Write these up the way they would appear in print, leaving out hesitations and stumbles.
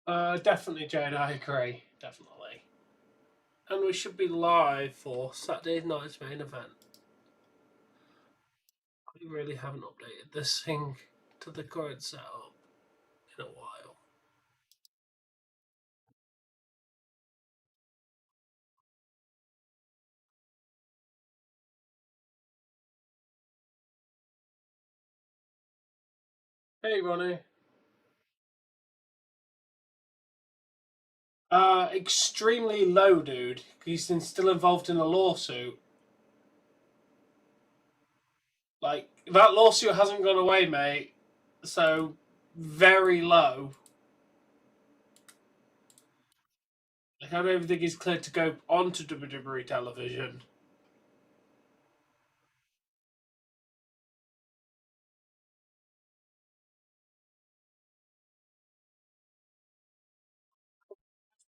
Definitely, Jane. I agree. Definitely. And we should be live for Saturday night's main event. We really haven't updated this thing to the current setup in a while. Hey, Ronnie. Extremely low, dude. He's still involved in a lawsuit. Like, that lawsuit hasn't gone away, mate. So, very low. Like, I don't even think he's cleared to go onto WWE television.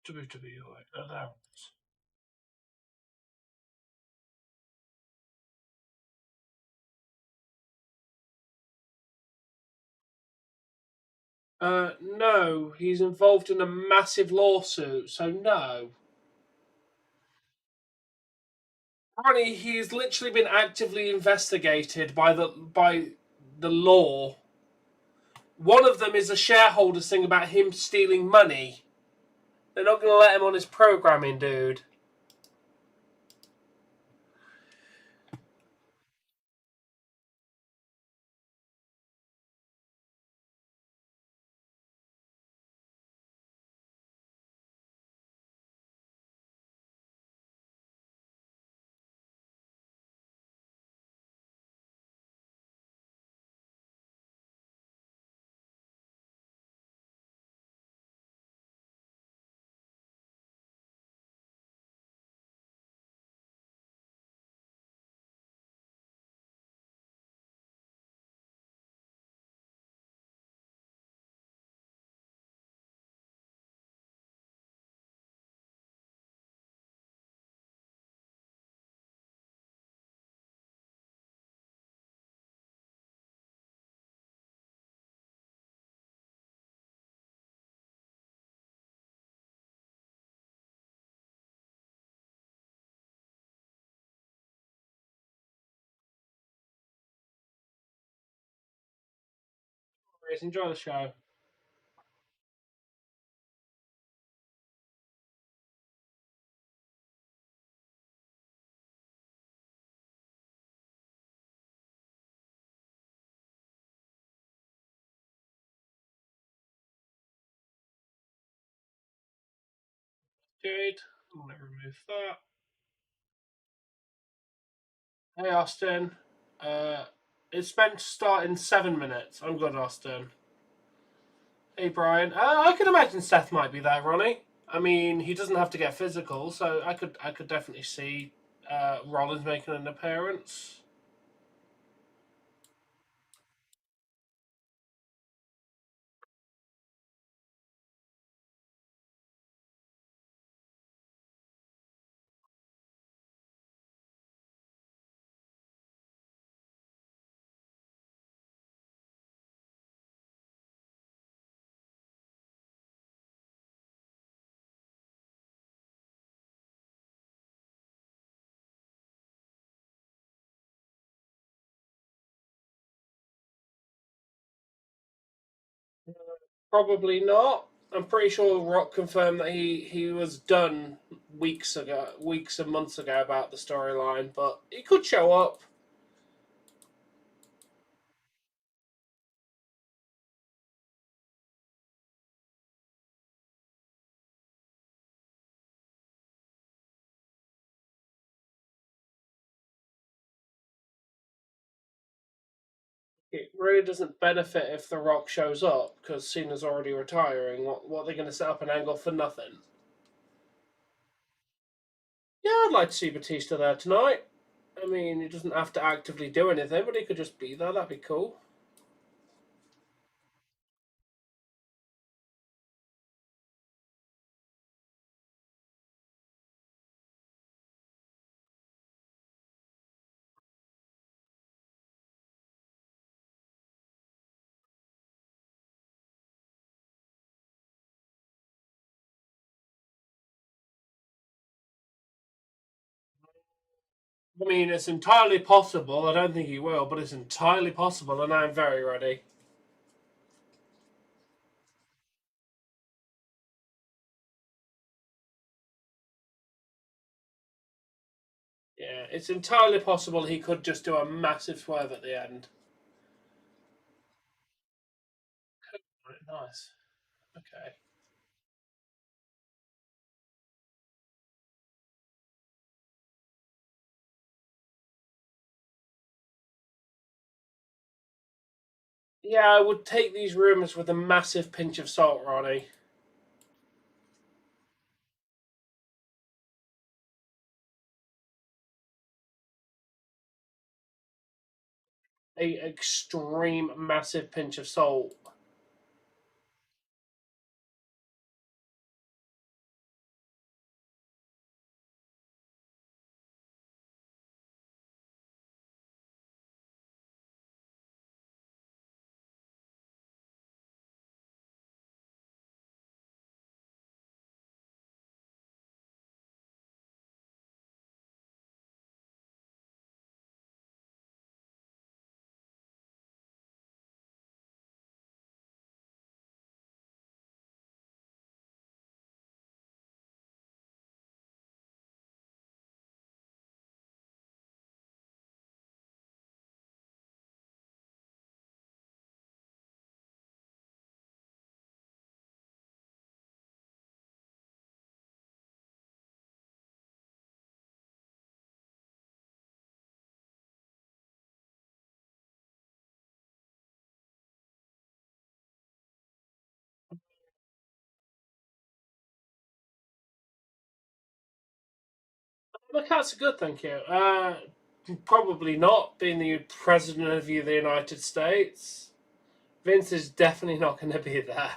WWE announced. No, he's involved in a massive lawsuit, so no. Apparently, he's literally been actively investigated by the law. One of them is a shareholder thing about him stealing money. They're not going to let him on his programming, dude. Enjoy the show. Good. I'm going to remove that. Hey, Austin. Uh, it's meant to start in 7 minutes. I'm good, Austin. Hey, Brian. I can imagine Seth might be there, Ronnie. I mean, he doesn't have to get physical, so I could definitely see Rollins making an appearance. Probably not. I'm pretty sure Rock confirmed that he was done weeks and months ago about the storyline, but he could show up. It really doesn't benefit if The Rock shows up because Cena's already retiring. What are they going to set up an angle for nothing? Yeah, I'd like to see Batista there tonight. I mean, he doesn't have to actively do anything, but he could just be there. That'd be cool. I mean, it's entirely possible. I don't think he will, but it's entirely possible, and I'm very ready. Yeah, it's entirely possible he could just do a massive swerve at the end. Right, nice. Okay. Yeah, I would take these rumors with a massive pinch of salt, Ronnie. A extreme massive pinch of salt. The cat's are good, thank you. Probably not, being the president of the United States. Vince is definitely not going to be there.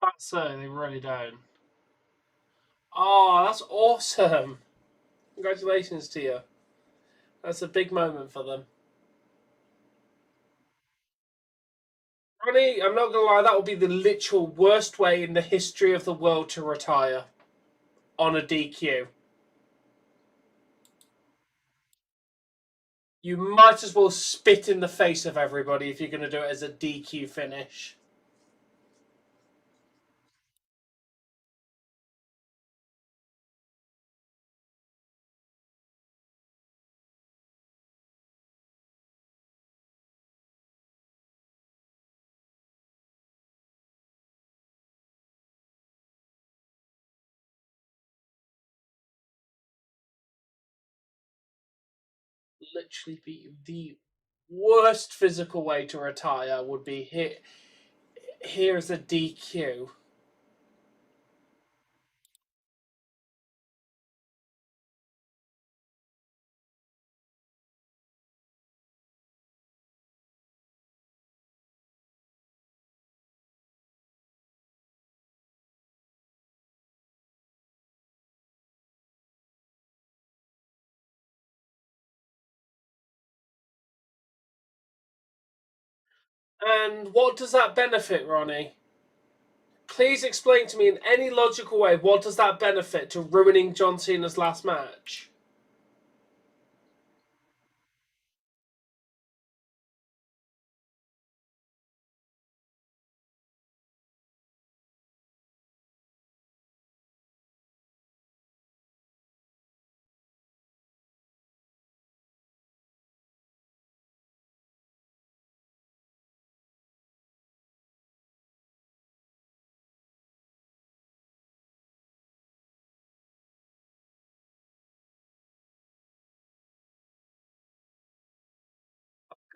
That's so, they really don't. Oh, that's awesome. Congratulations to you. That's a big moment for them. Ronnie, I'm not going to lie, that would be the literal worst way in the history of the world to retire on a DQ. You might as well spit in the face of everybody if you're going to do it as a DQ finish. Literally be the worst physical way to retire would be here's a DQ. And what does that benefit, Ronnie? Please explain to me in any logical way what does that benefit to ruining John Cena's last match?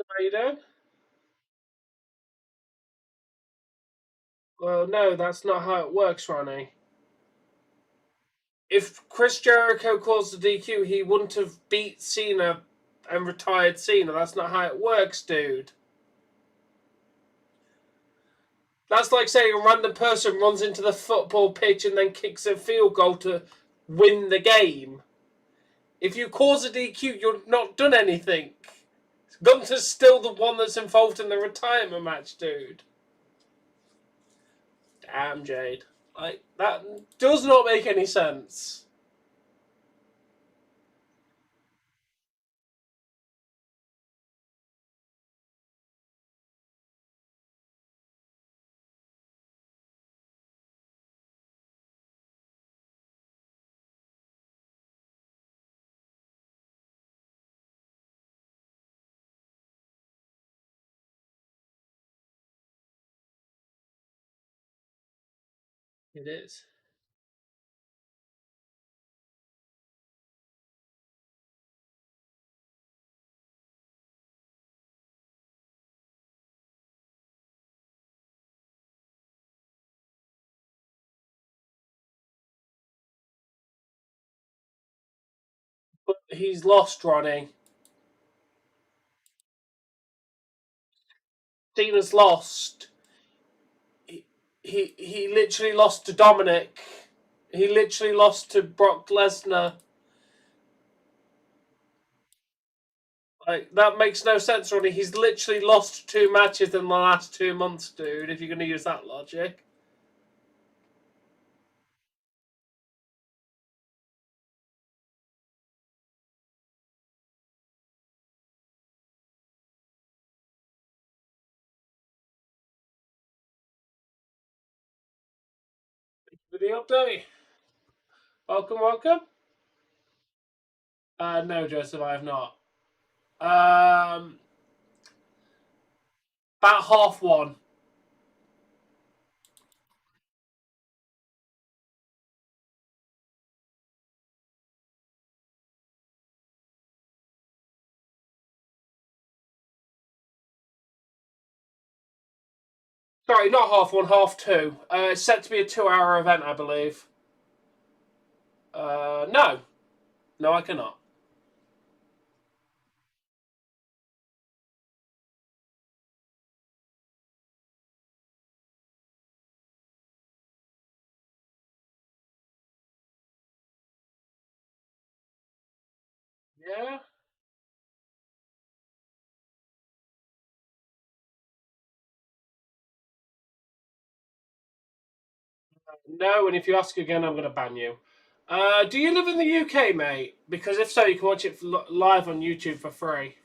How you doing? Well, no, that's not how it works, Ronnie. If Chris Jericho calls the DQ, he wouldn't have beat Cena and retired Cena. That's not how it works, dude. That's like saying a random person runs into the football pitch and then kicks a field goal to win the game. If you cause a DQ, you've not done anything. Gunther's still the one that's involved in the retirement match, dude. Damn, Jade. Like, that does not make any sense. It is. But he's lost, Ronnie. Cena's lost. He literally lost to Dominic. He literally lost to Brock Lesnar. Like, that makes no sense, Ronnie. He's literally lost 2 matches in the last 2 months, dude, if you're going to use that logic. Video update. Welcome, welcome. No, Joseph, I have not. About half one. Sorry, not half one, half two. It's set to be a 2-hour event, I believe. No. No, I cannot. Yeah? No, and if you ask again, I'm going to ban you. Do you live in the UK, mate? Because if so, you can watch it live on YouTube for free.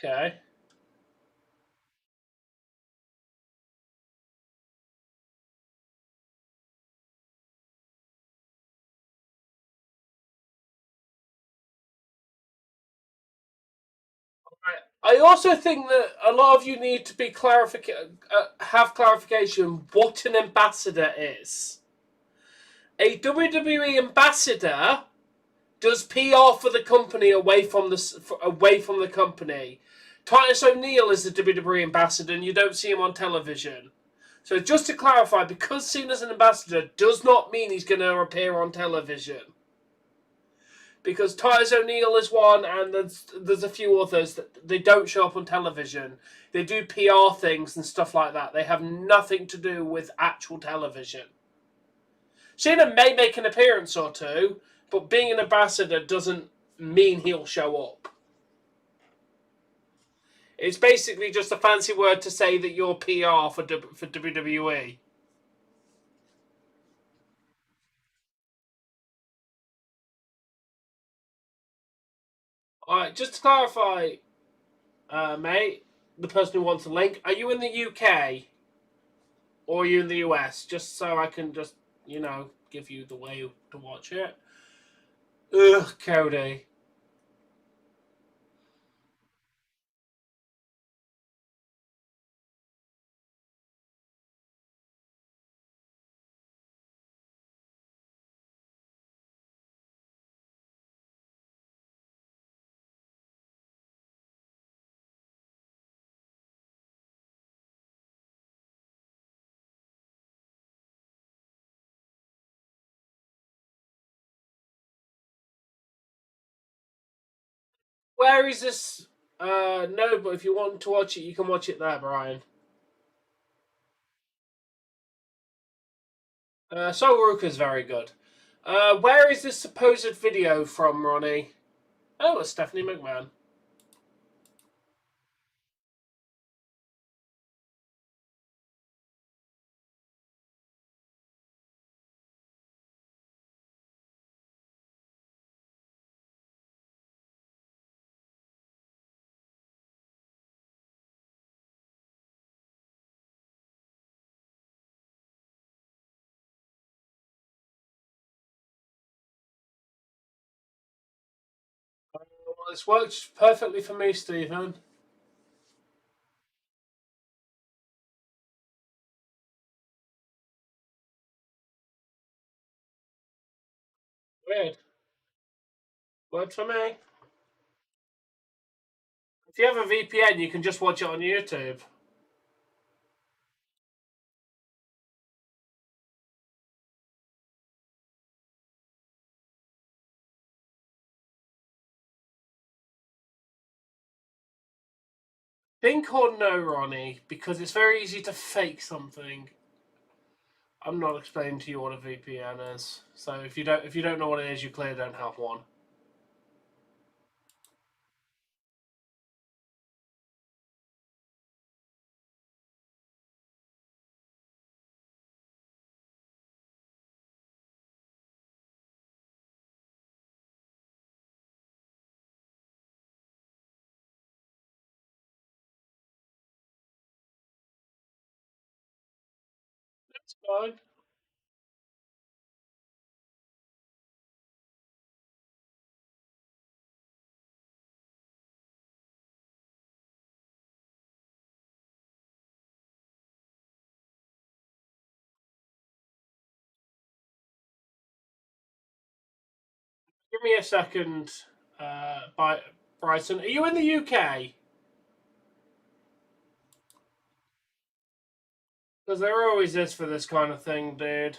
Okay. I also think that a lot of you need to be have clarification what an ambassador is. A WWE ambassador does PR for the company away from the company. Titus O'Neil is the WWE ambassador, and you don't see him on television. So just to clarify, because Cena's an ambassador does not mean he's going to appear on television. Because Titus O'Neil is one, and there's a few others that they don't show up on television. They do PR things and stuff like that. They have nothing to do with actual television. Cena may make an appearance or two, but being an ambassador doesn't mean he'll show up. It's basically just a fancy word to say that you're PR for WWE. All right, just to clarify, mate, the person who wants a link, are you in the UK or are you in the US? Just so I can just, give you the way to watch it. Ugh, Cody. Where is this? No, but if you want to watch it, you can watch it there, Brian. Sol Ruca is very good. Where is this supposed video from, Ronnie? Oh, it's Stephanie McMahon. Well, it's worked perfectly for me, Stephen. Weird. Worked for me. If you have a VPN, you can just watch it on YouTube. Think or no, Ronnie, because it's very easy to fake something. I'm not explaining to you what a VPN is, so if you don't know what it is, you clearly don't have one. That's fine. Give me a second, by Bryson. Are you in the UK? Because there always is for this kind of thing, dude.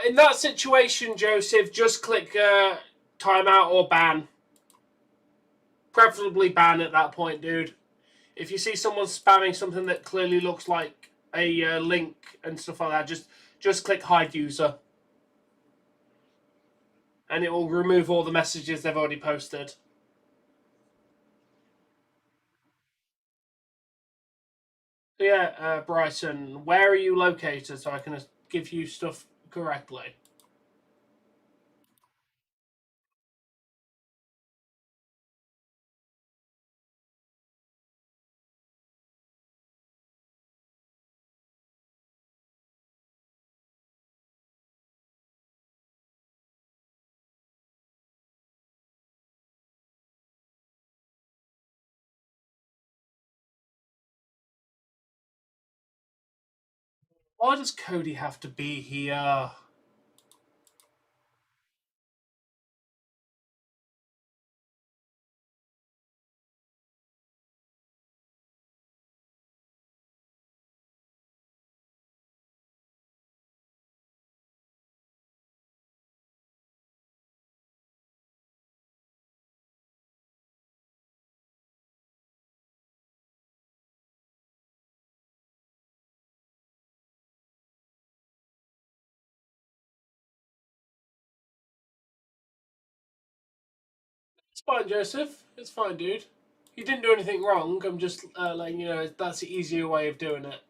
In that situation, Joseph, just click timeout or ban. Preferably ban at that point, dude. If you see someone spamming something that clearly looks like a link and stuff like that, just click hide user, and it will remove all the messages they've already posted. So yeah, Bryson, where are you located so I can give you stuff correctly? Why does Cody have to be here? It's fine, Joseph. It's fine, dude. You didn't do anything wrong. I'm just letting you know that's the easier way of doing it.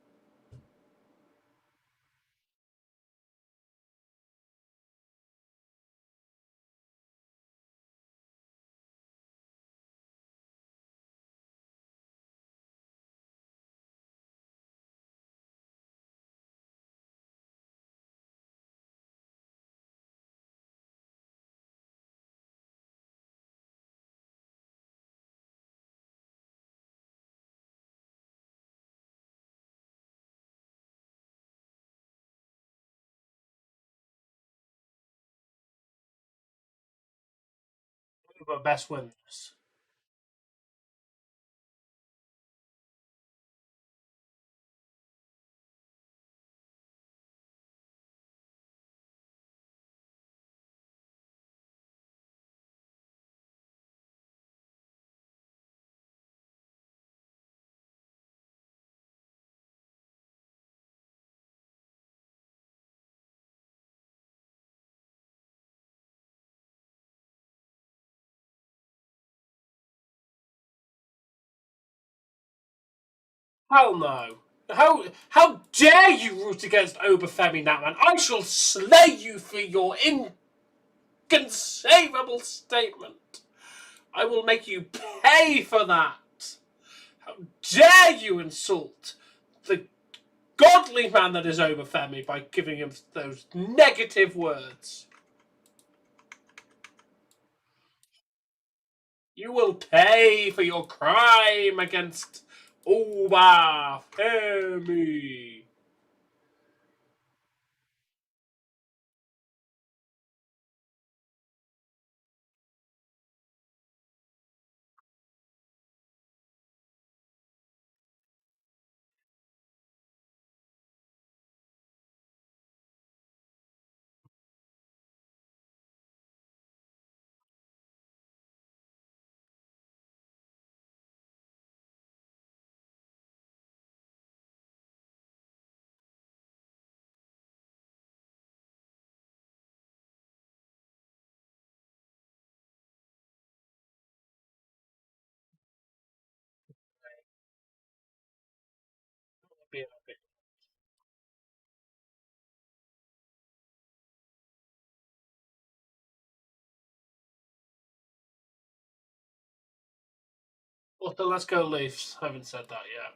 But best wins. Hell no. How dare you root against Oba Femi, that man? I shall slay you for your inconceivable statement. I will make you pay for that. How dare you insult the godly man that is Oba Femi by giving him those negative words? You will pay for your crime against Oba Femi. Well, so let's go Leafs. I haven't said that yet.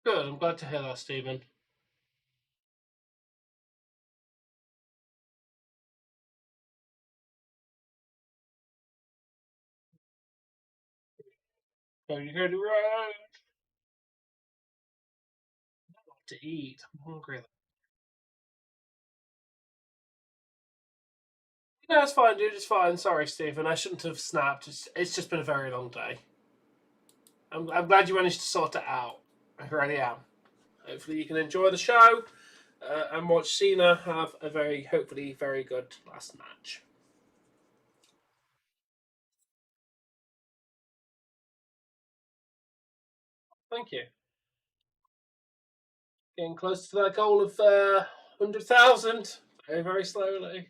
Good. I'm glad to hear that, Stephen. Cody Rhodes to eat. I'm hungry. No, it's fine, dude. It's fine. Sorry, Stephen. I shouldn't have snapped. It's just been a very long day. I'm glad you managed to sort it out. I really am. Hopefully, you can enjoy the show and watch Cena have a hopefully, very good last match. Thank you. Getting close to that goal of 100,000 very, very slowly.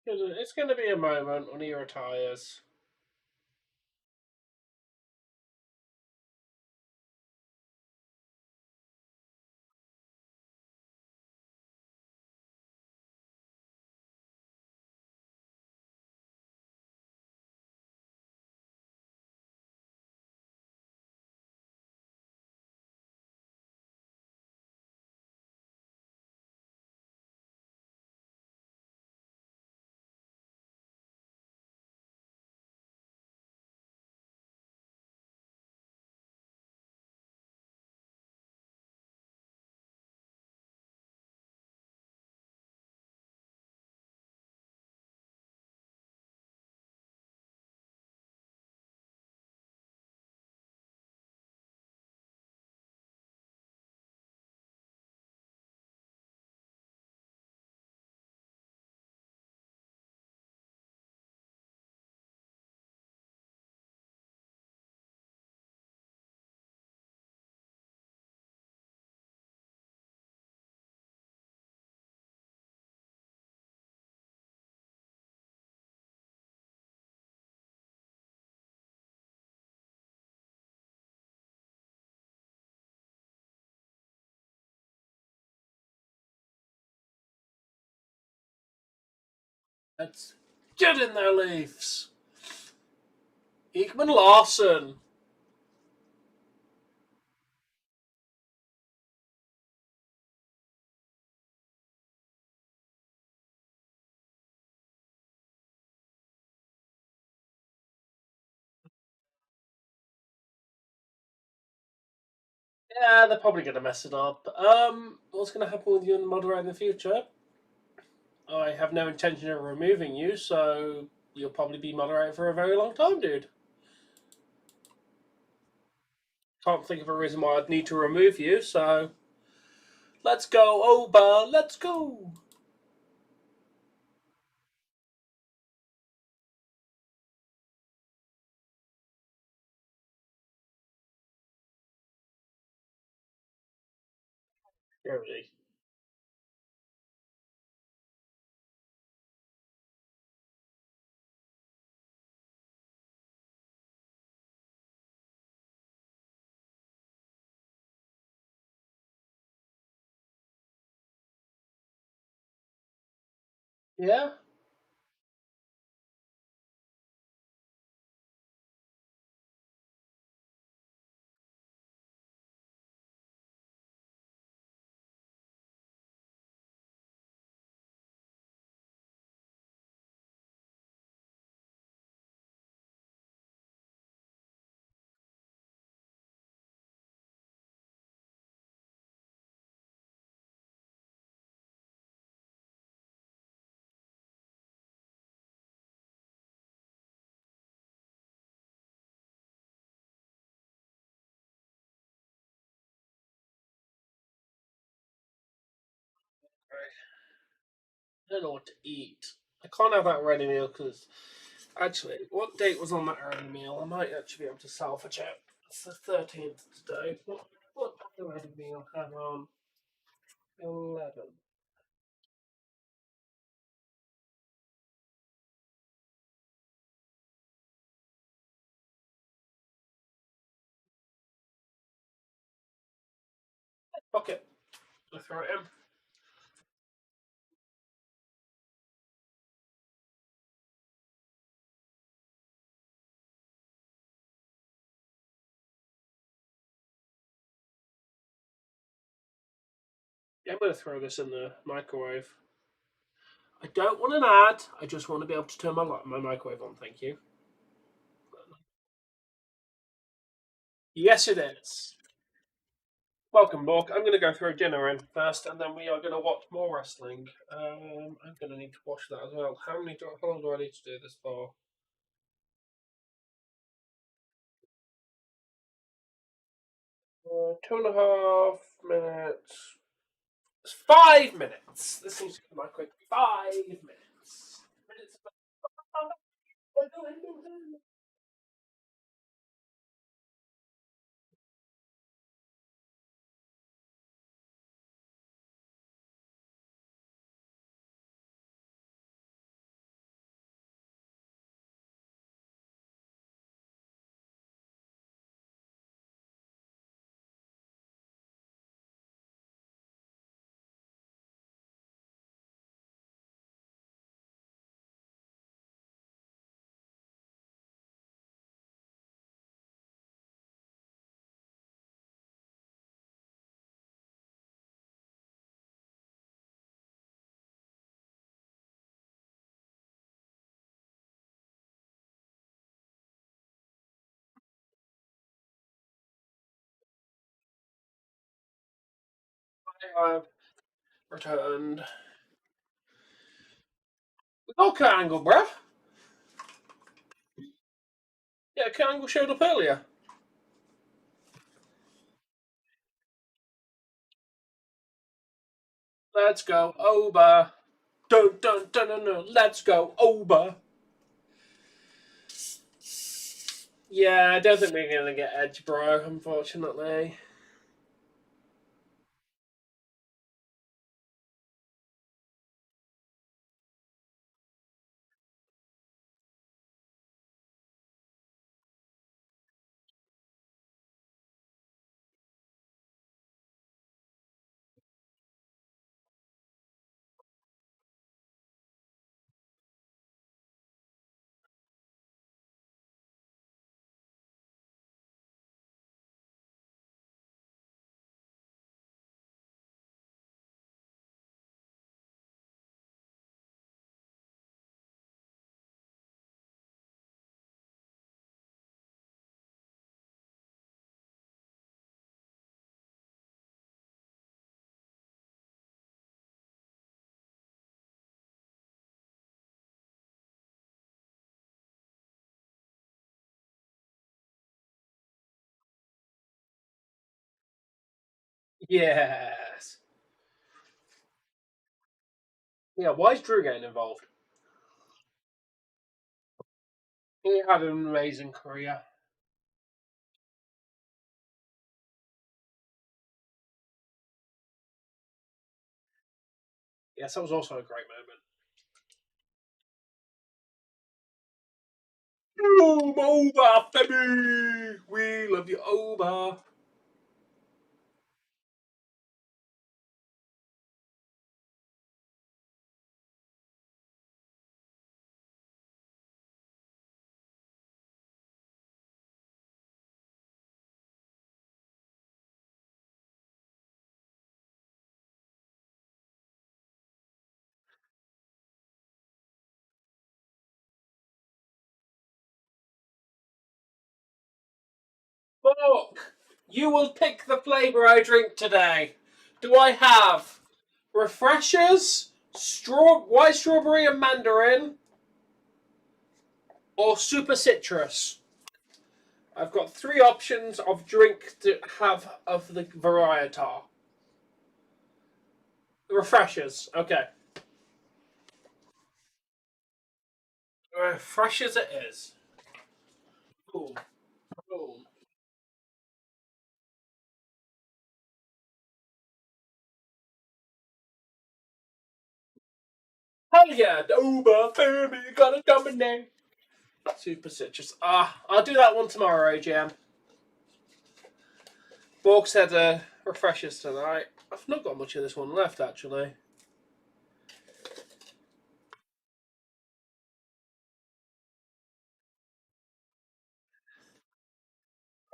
It's going to be a moment when he retires. Let's get in there, Leafs. Ekman Larson. Yeah, they're probably going to mess it up. What's going to happen with you and the moderator in the future? I have no intention of removing you, so you'll probably be moderator for a very long time, dude. Can't think of a reason why I'd need to remove you, so let's go, Oba, let's go. Really? Yeah? I don't know what to eat. I can't have that ready meal because actually, what date was on that ready meal? I might actually be able to salvage it. It's the 13th today. What did the ready meal have on? 11. Fuck it. I'll throw it in. Yeah, I'm going to throw this in the microwave. I don't want an ad. I just want to be able to turn my microwave on. Thank you. Yes, it is. Welcome, Bork. I'm going to go throw dinner in first, and then we are going to watch more wrestling. I'm going to need to wash that as well. How long do I need to do this for? 2.5 minutes. It's 5 minutes. This seems to be my quick 5 minutes. Minutes. I've returned. Okay, Angle, bruh. Yeah, Kurt Angle showed up earlier. Let's go, Oba. Dun dun dun dun dun. Let's go, Oba. Yeah, I don't think we're gonna get Edge, bro. Unfortunately. Yes. Yeah, why is Drew getting involved? He had an amazing career. Yes, that was also a great moment. Boom, Oba Femi! We love you, Oba. Look, you will pick the flavour I drink today. Do I have refreshers, white strawberry and mandarin, or super citrus? I've got 3 options of drink to have of the variety. Refreshers, okay. Refreshers it is. Boom, boom. Hell yeah, Oba Femi got a dominate. Super citrus. I'll do that one tomorrow, AGM. Borg said refreshers tonight. I've not got much of this one left, actually.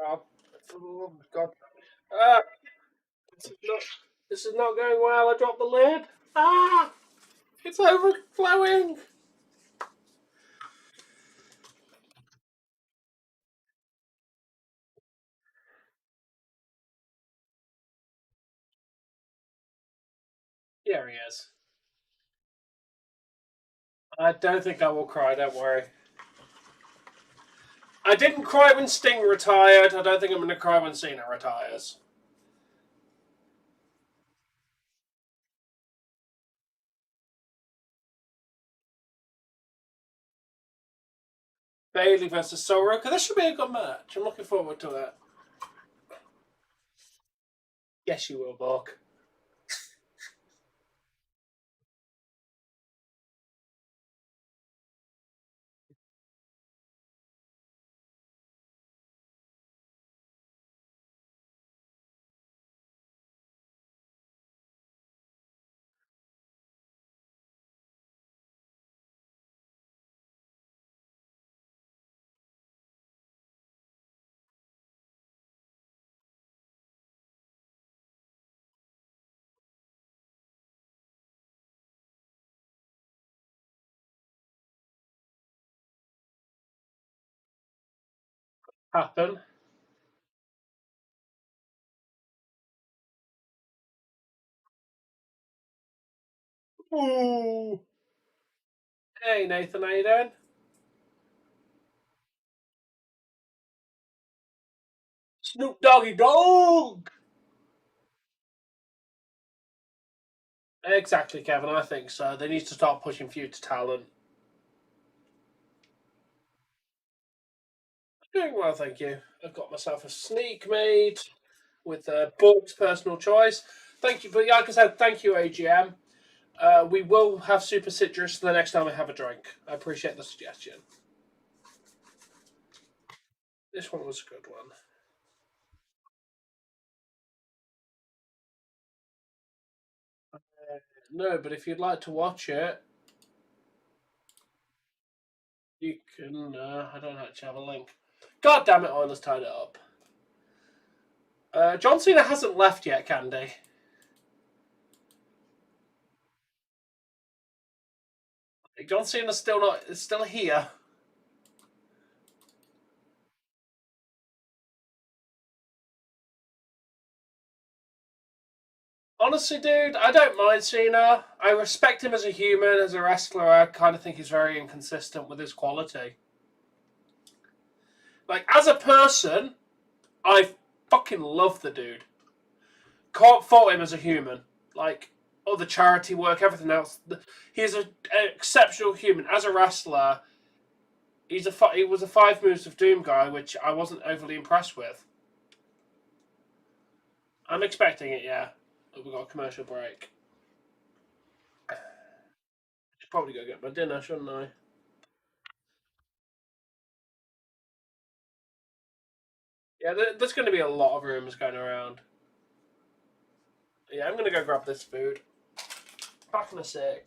Oh, oh my god. Ah, this is not going well. I dropped the lid. Ah, it's overflowing. Here he is. I don't think I will cry, don't worry. I didn't cry when Sting retired. I don't think I'm going to cry when Cena retires. Bayley versus Sol Ruca. This should be a good match. I'm looking forward to it. Yes, you will, Bork. Happen. Ooh. Hey, Nathan, how you doing? Snoop Doggy Dog! Exactly, Kevin. I think so. They need to start pushing future talent. Doing well, thank you. I've got myself a sneak made with Bork's personal choice. Thank you, but like I said, thank you, AGM. We will have super citrus the next time we have a drink. I appreciate the suggestion. This one was a good one. No, but if you'd like to watch it, you can. I don't actually have a link. God damn it, Oilers tied it up. John Cena hasn't left yet, Candy. John Cena's still here. Honestly, dude, I don't mind Cena. I respect him as a human, as a wrestler. I kind of think he's very inconsistent with his quality. Like, as a person, I fucking love the dude. can't fault him as a human. Like all the charity work, everything else, he's an exceptional human. As a wrestler, he was a 5 moves of doom guy, which I wasn't overly impressed with. I'm expecting it, yeah. We've got a commercial break. Should probably go get my dinner, shouldn't I? Yeah, there's going to be a lot of rumours going around. Yeah, I'm going to go grab this food. Back in a sec.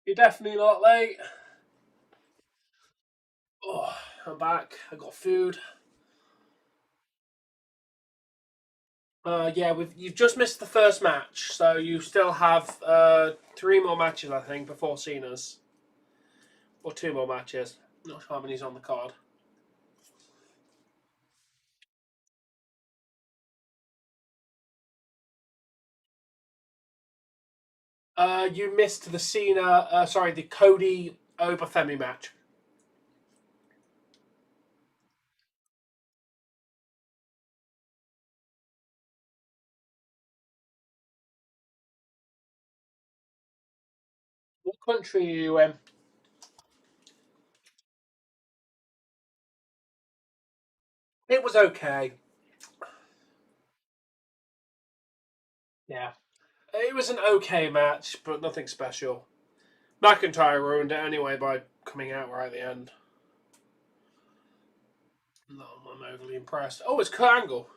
You're definitely not late. Oh, I'm back. I got food. Yeah, you've just missed the first match, so you still have 3 more matches, I think, before Cena's, or 2 more matches. Not sure how many's on the card. You missed the the Cody Oba Femi match. What country are you in? It was okay. Yeah, it was an okay match, but nothing special. McIntyre ruined it anyway by coming out right at the end. No, I'm overly impressed. Oh, it's Kurt Angle.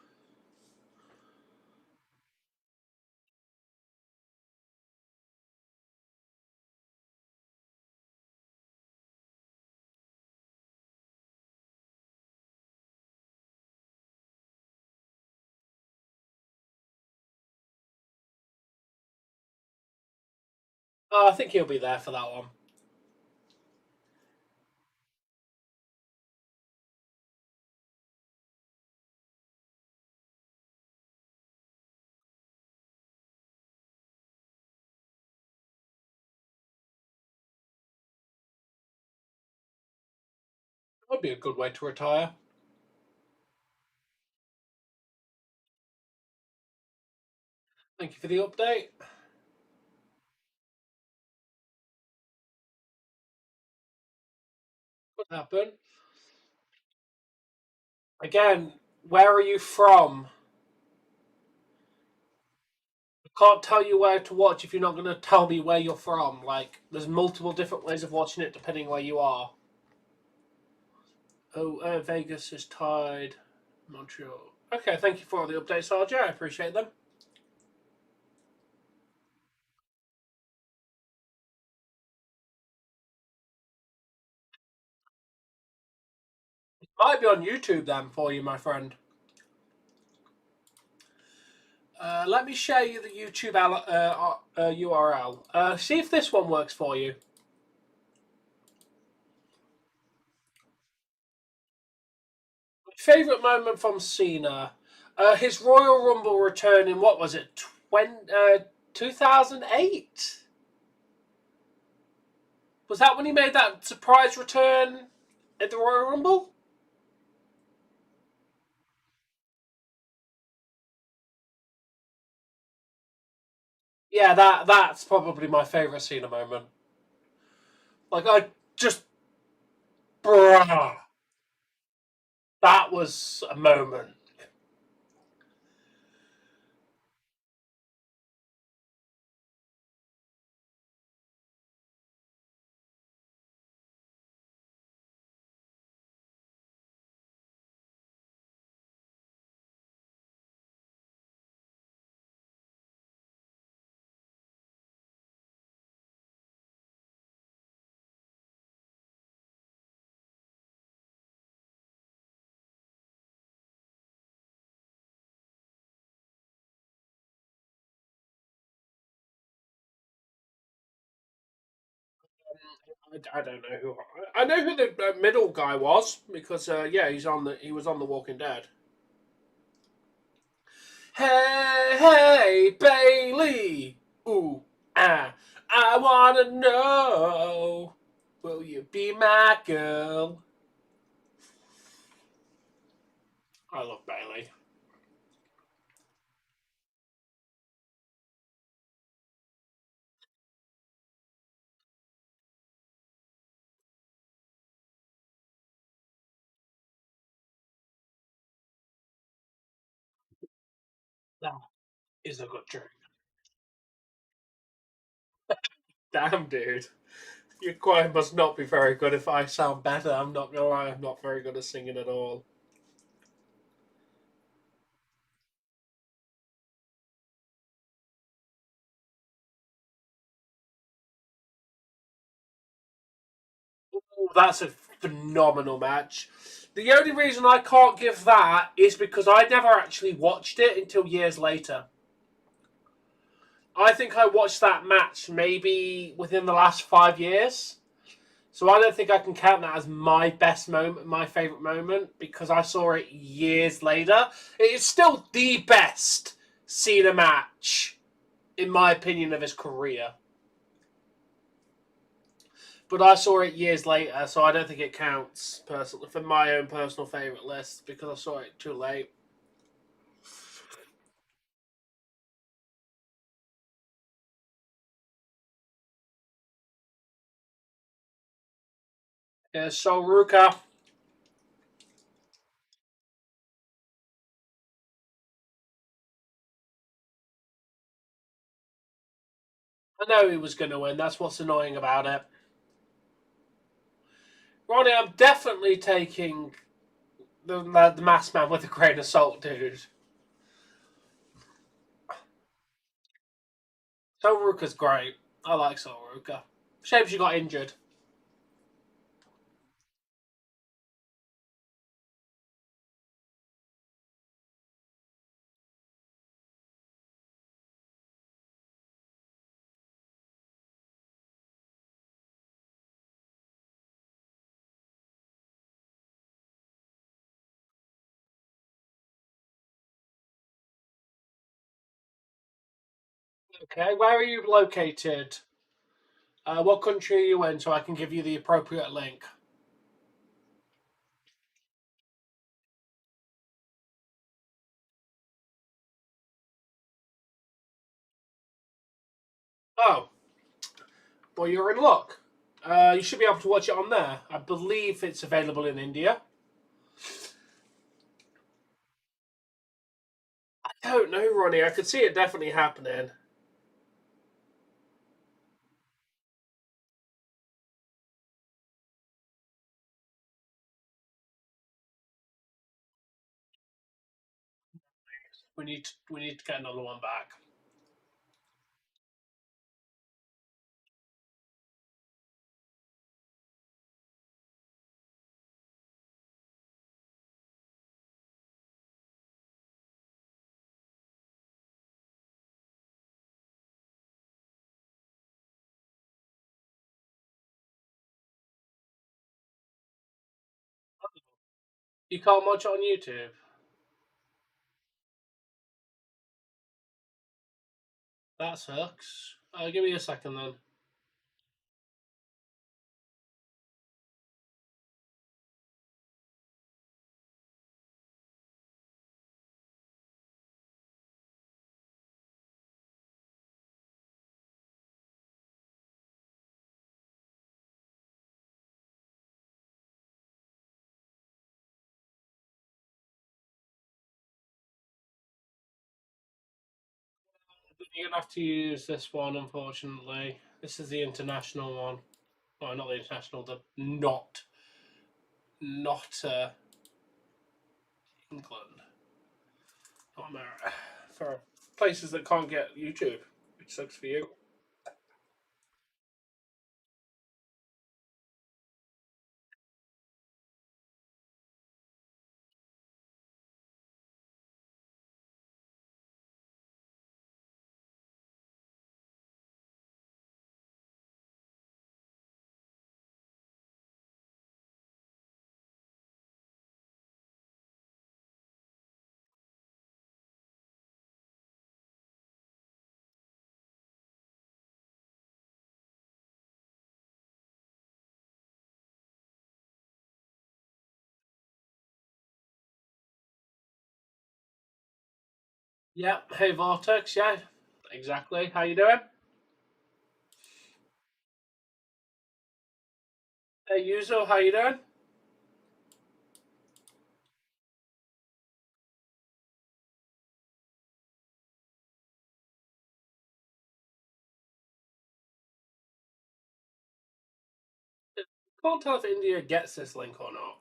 I think he'll be there for that one. Would be a good way to retire. Thank you for the update. Could happen. Again, where are you from? I can't tell you where to watch if you're not going to tell me where you're from. Like, there's multiple different ways of watching it depending where you are. Oh, Vegas is tied. Montreal. Okay, thank you for all the updates, RJ. I appreciate them. Might be on YouTube then for you, my friend. Let me share you the YouTube URL. See if this one works for you. Favorite moment from Cena. His Royal Rumble return in what was it? 2008? Was that when he made that surprise return at the Royal Rumble? Yeah, that's probably my favorite Cena moment. Like I just, bruh, that was a moment. I don't know who. I know who the middle guy was because yeah, he was on The Walking Dead. Hey, hey, Bayley. Ooh, ah, I wanna know. Will you be my girl? I love Bayley. That is a good drink. Damn, dude. Your choir must not be very good if I sound better. I'm not gonna lie, I'm not very good at singing at all. Ooh, that's a phenomenal match. The only reason I can't give that is because I never actually watched it until years later. I think I watched that match maybe within the last 5 years. So I don't think I can count that as my best moment, my favourite moment, because I saw it years later. It is still the best Cena match, in my opinion, of his career. But I saw it years later, so I don't think it counts personally for my own personal favourite list because I saw it too late. Yeah, Sol Ruca. I know he was going to win. That's what's annoying about it. Ronnie, I'm definitely taking the masked man with a grain of salt, dude. Sol Ruca's great. I like Sol Ruca. Shame she got injured. Okay, where are you located? What country are you in so I can give you the appropriate link? Oh, well, you're in luck. You should be able to watch it on there. I believe it's available in India. I don't know, Ronnie. I could see it definitely happening. We need to get another one back. You can't watch it on YouTube. That sucks. Give me a second then. You're gonna have to use this one, unfortunately. This is the international one. Well, not the international. The not England, not America. For places that can't get YouTube, which sucks for you. Yeah. Hey, Vortex. Yeah. Exactly. How you doing? Hey, Yuzo. How you doing? Can't tell if India gets this link or not.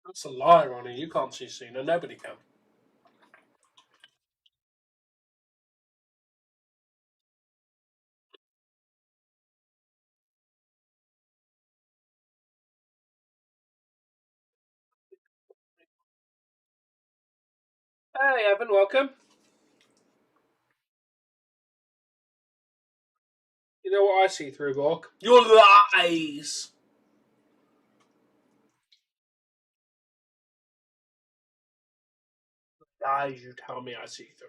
That's a lie, Ronnie. You can't see Cena. Nobody can. Hey, Evan. Welcome. You know what I see through, Bork? Your lies. Lies you tell me I see through.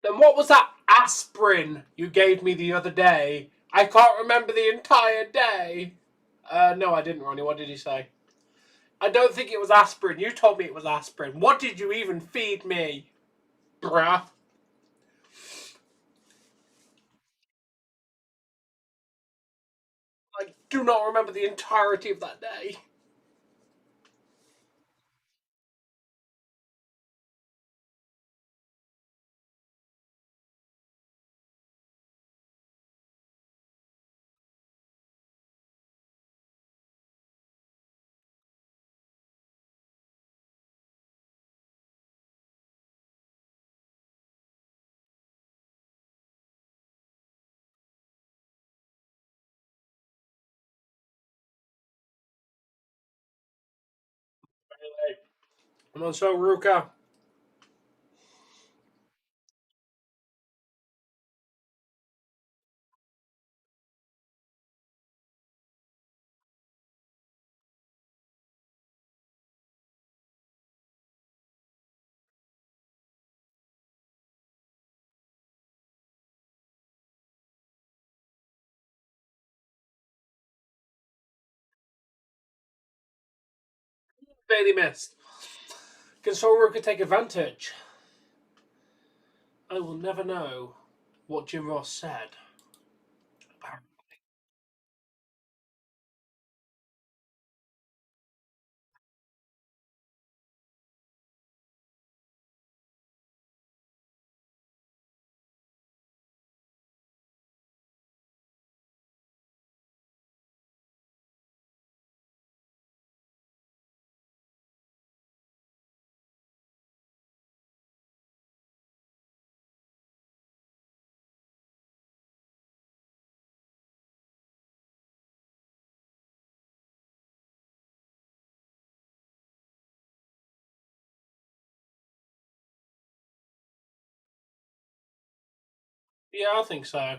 Then what was that aspirin you gave me the other day? I can't remember the entire day. No, I didn't, Ronnie. What did he say? I don't think it was aspirin. You told me it was aspirin. What did you even feed me? Bruh. I do not remember the entirety of that day. Bayley. I'm on Sol Ruca. Bayley missed. Can Sol Ruca take advantage? I will never know what Jim Ross said. Yeah, I think so. I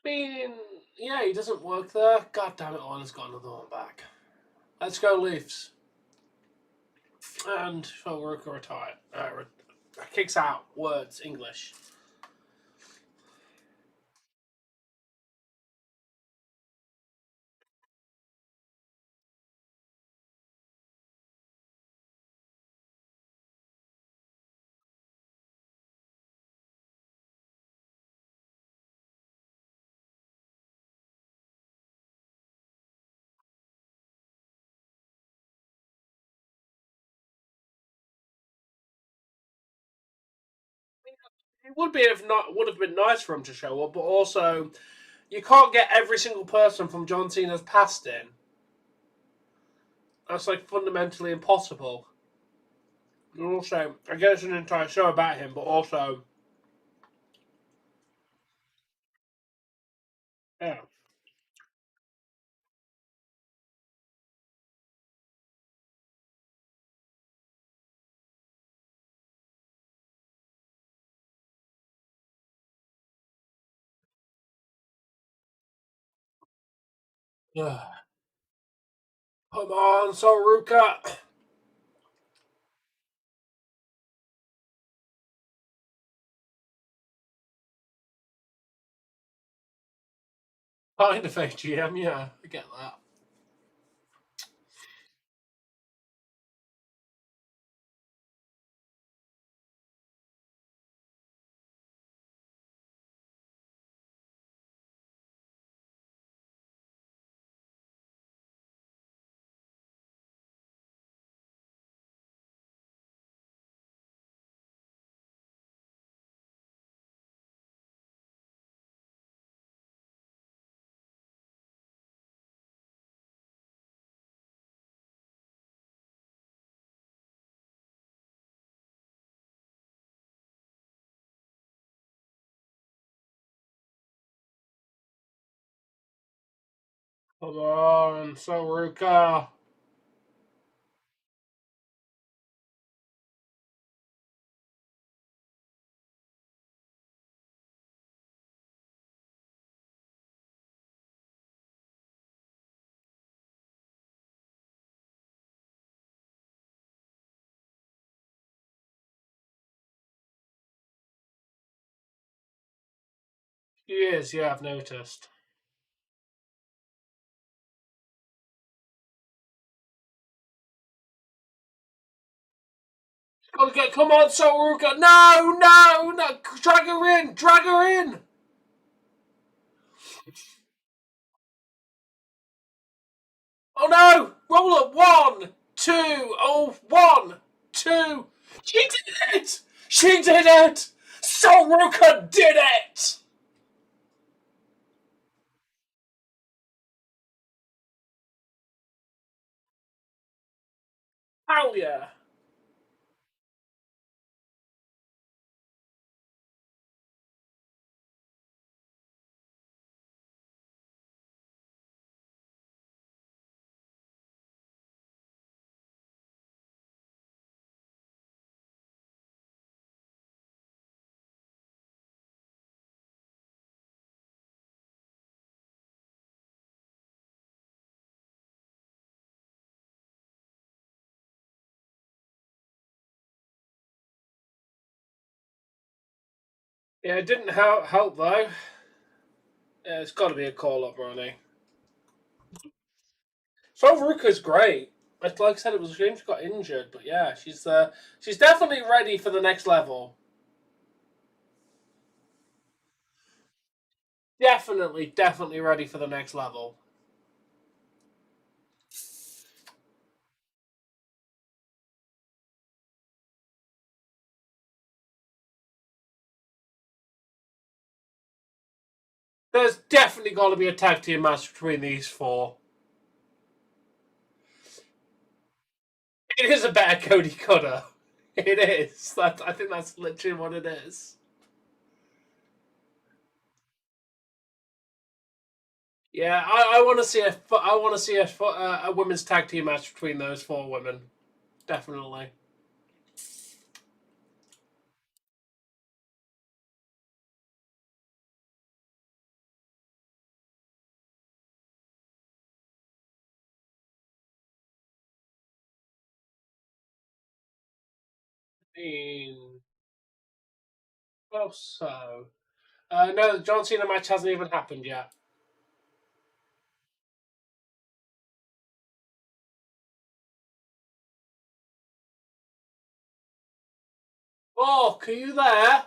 mean, yeah, he doesn't work there. God damn it, Oiler's got another one back. Let's go, Leafs. And Sol Ruca retired. Kicks out words, English. It would have been nice for him to show up, but also you can't get every single person from John Cena's past in. That's like fundamentally impossible. And also, I guess it's an entire show about him, but also, yeah. Yeah. Come on, Sol Ruca. Kind of AGM, yeah, I get that. Come on, Sol Ruca. He is, yeah, I've noticed. Gotta get, come on, Sol Ruca. No, no, no. Drag her in, drag her in. Oh no! Roll up. One, two. Oh, one, two. She did it! She did it! Sol Ruca did it! Hell yeah. Yeah, it didn't help though. Yeah, it's got to be a call up, Ronnie. Sol Ruca's great. Like I said, it was a shame she got injured, but yeah, she's definitely ready for the next level. Definitely ready for the next level. There's definitely got to be a tag team match between these four. It is a better Cody Cutter. It is. I think that's literally what it is. Yeah, I want to see a women's tag team match between those four women. Definitely. I mean, well, so no, the John Cena match hasn't even happened yet. Oh, are you there?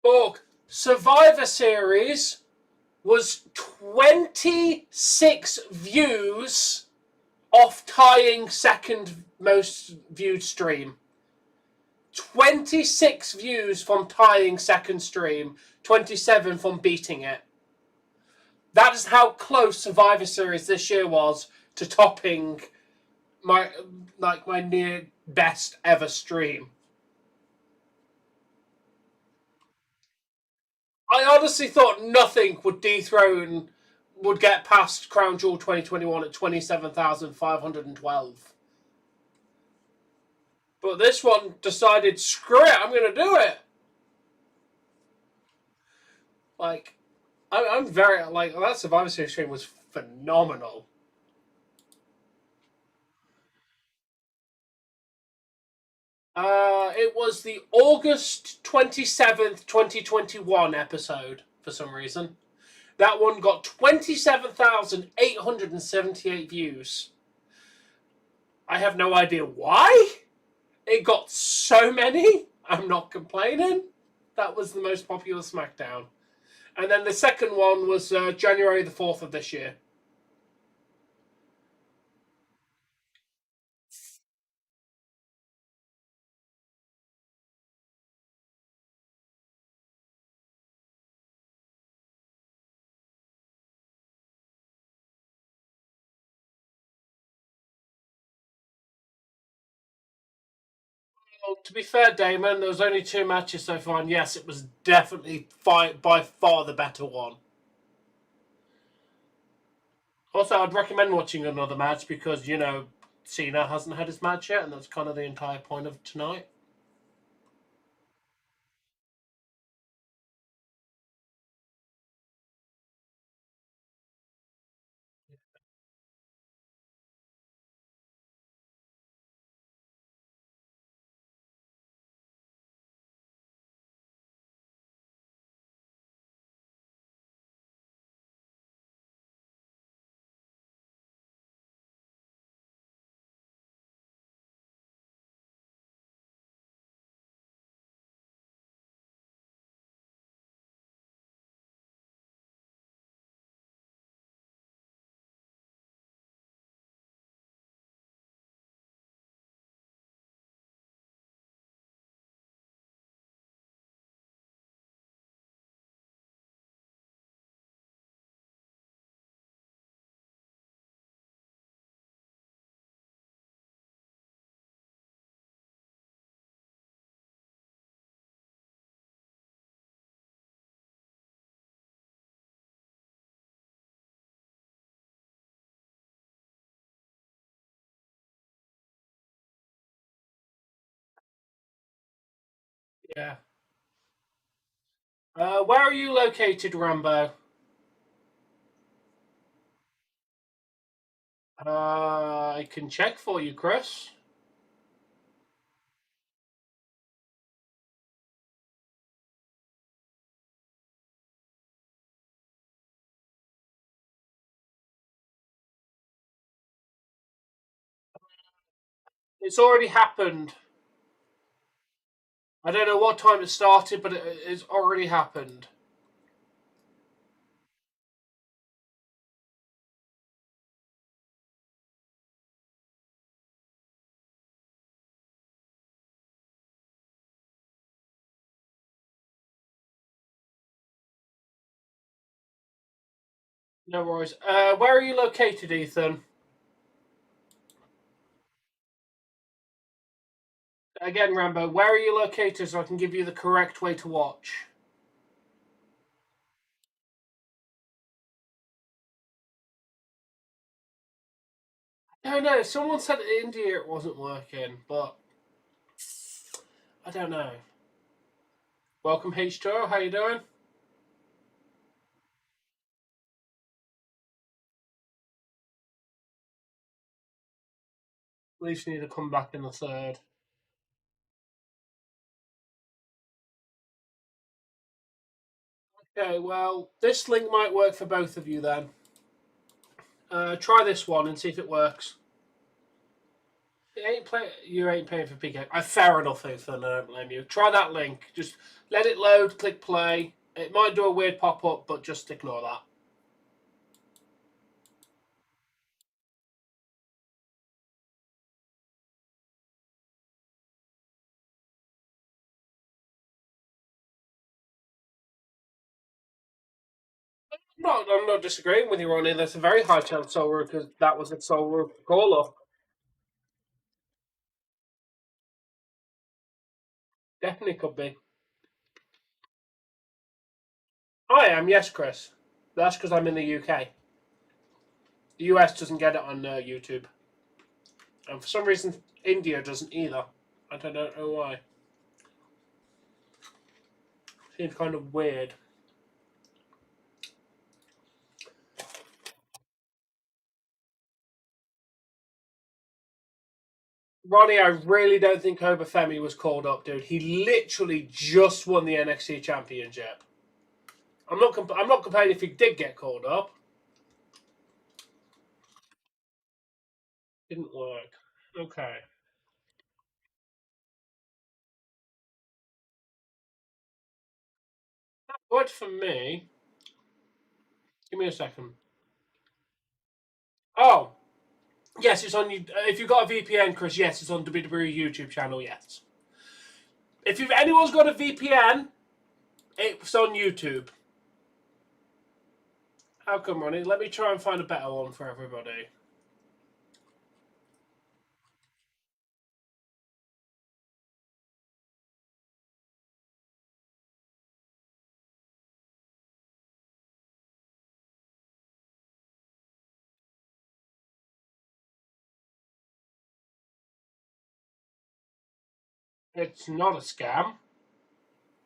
Borg, Survivor Series was 26 views off tying second most viewed stream. 26 views from tying second stream, 27 from beating it. That is how close Survivor Series this year was to topping my near best ever stream. I honestly thought nothing would get past Crown Jewel 2021 at 27,512. But this one decided, screw it, I'm going to do it. Like, I'm very, like, that Survivor Series stream was phenomenal. It was the August 27th, 2021 episode for some reason. That one got 27,878 views. I have no idea why. It got so many. I'm not complaining. That was the most popular SmackDown. And then the second one was January the 4th of this year. Well, to be fair, Damon, there was only two matches so far, and yes, it was definitely by far the better one. Also, I'd recommend watching another match because, Cena hasn't had his match yet, and that's kind of the entire point of tonight. Yeah. Where are you located, Rambo? I can check for you, Chris. It's already happened. I don't know what time it started, but it's already happened. No worries. Where are you located, Ethan? Again, Rambo, where are you located so I can give you the correct way to watch? I don't know. Someone said in India it wasn't working, but I don't know. Welcome, H2O. How you doing? At least you need to come back in the third. Okay, well, this link might work for both of you then. Try this one and see if it works. You ain't paying for PK. Fair enough, Ethan. I don't blame you. Try that link. Just let it load. Click play. It might do a weird pop up, but just ignore that. I'm not disagreeing with you, Ronnie. That's a very high chance Sol Ruca because that was a Sol Ruca call up. Definitely could be. I am, yes, Chris. That's because I'm in the UK. The US doesn't get it on YouTube. And for some reason, India doesn't either. I don't know why. Seems kind of weird. Ronnie, I really don't think Oba Femi was called up, dude. He literally just won the NXT Championship. I'm not complaining if he did get called up. Didn't work. Okay. Worked for me. Give me a second. Oh, yes, it's on you. If you've got a VPN, Chris, yes, it's on WWE YouTube channel. Yes. If anyone's got a VPN, it's on YouTube. How come, Ronnie? Let me try and find a better one for everybody. It's not a scam.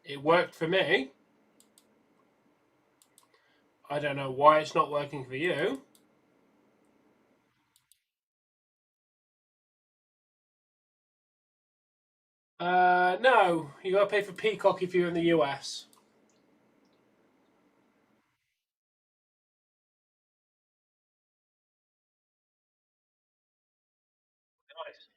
It worked for me. I don't know why it's not working for you. No, you gotta pay for Peacock if you're in the US. Nice.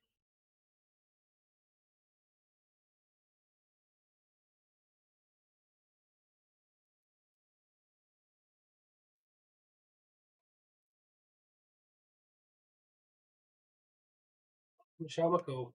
Michelle McCool.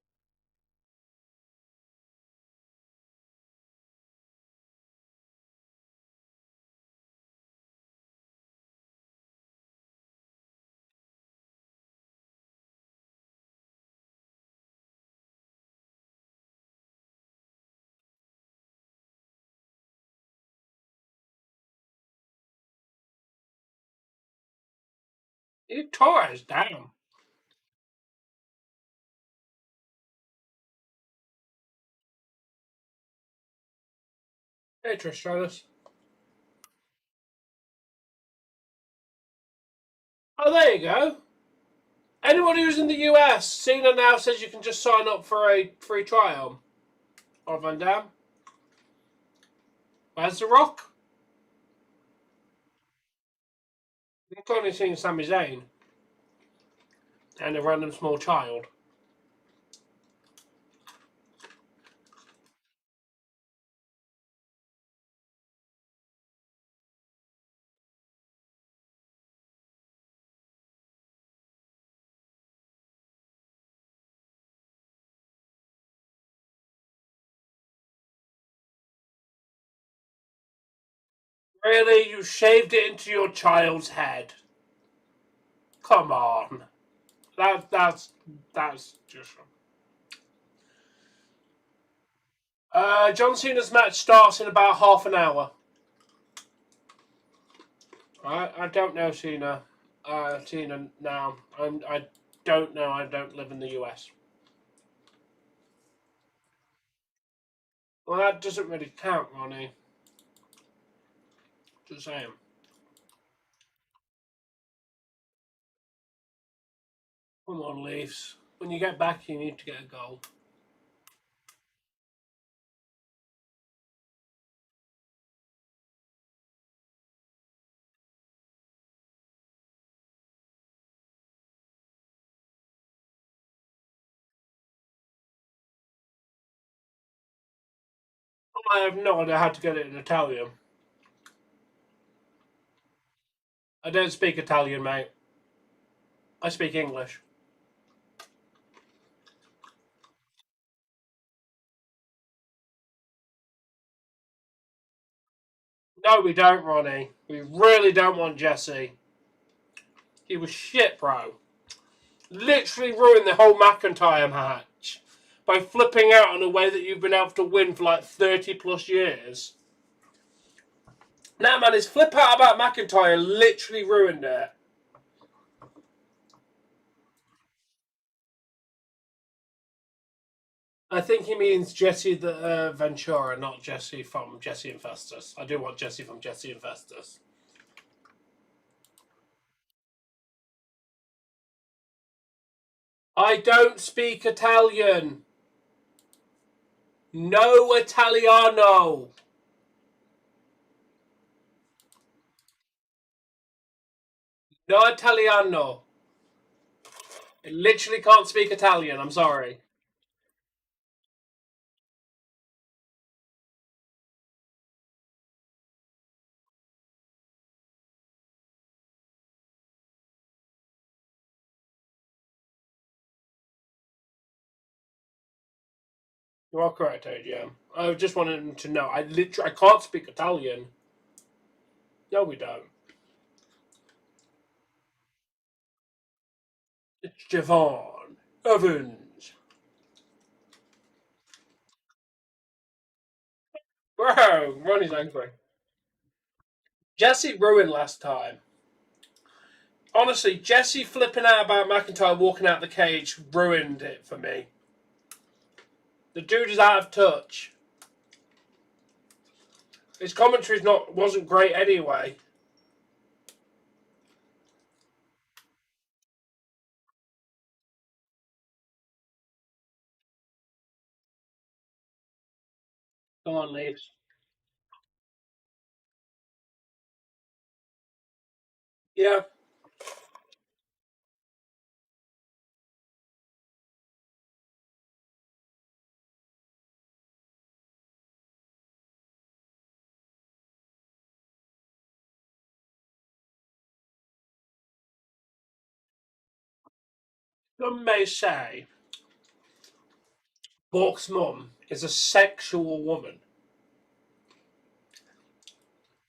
You Torres, damn. Hey, Trish Stratus. Oh, there you go. Anyone who's in the US, Cena now says you can just sign up for a free trial. Or Van Dam. Where's The Rock? I've only seen Sami Zayn. And a random small child. Really? You shaved it into your child's head? Come on. That's just... John Cena's match starts in about half an hour. I don't know Cena. Cena now. I don't know. I don't live in the US. Well, that doesn't really count, Ronnie. Just saying. Come on, Leafs. When you get back, you need to get a goal. I have no idea how to get it in Italian. I don't speak Italian, mate. I speak English. No, we don't, Ronnie. We really don't want Jesse. He was shit, bro. Literally ruined the whole McIntyre match by flipping out in a way that you've been able to win for like 30 plus years. Now, man, his flip out about McIntyre literally ruined it. I think he means Jesse the Ventura, not Jesse from Jesse and Festus. I do want Jesse from Jesse and Festus. I don't speak Italian. No Italiano. No Italiano. I literally can't speak Italian. I'm sorry. You are correct, AGM. I just wanted to know. I can't speak Italian. No, we don't. It's Javon Evans. Bro, Ronnie's angry. Jesse ruined last time. Honestly, Jesse flipping out about McIntyre walking out the cage ruined it for me. The dude is out of touch. His commentary's wasn't great anyway. Come on, Leafs. Yeah. Some may say Bork's mum is a sexual woman.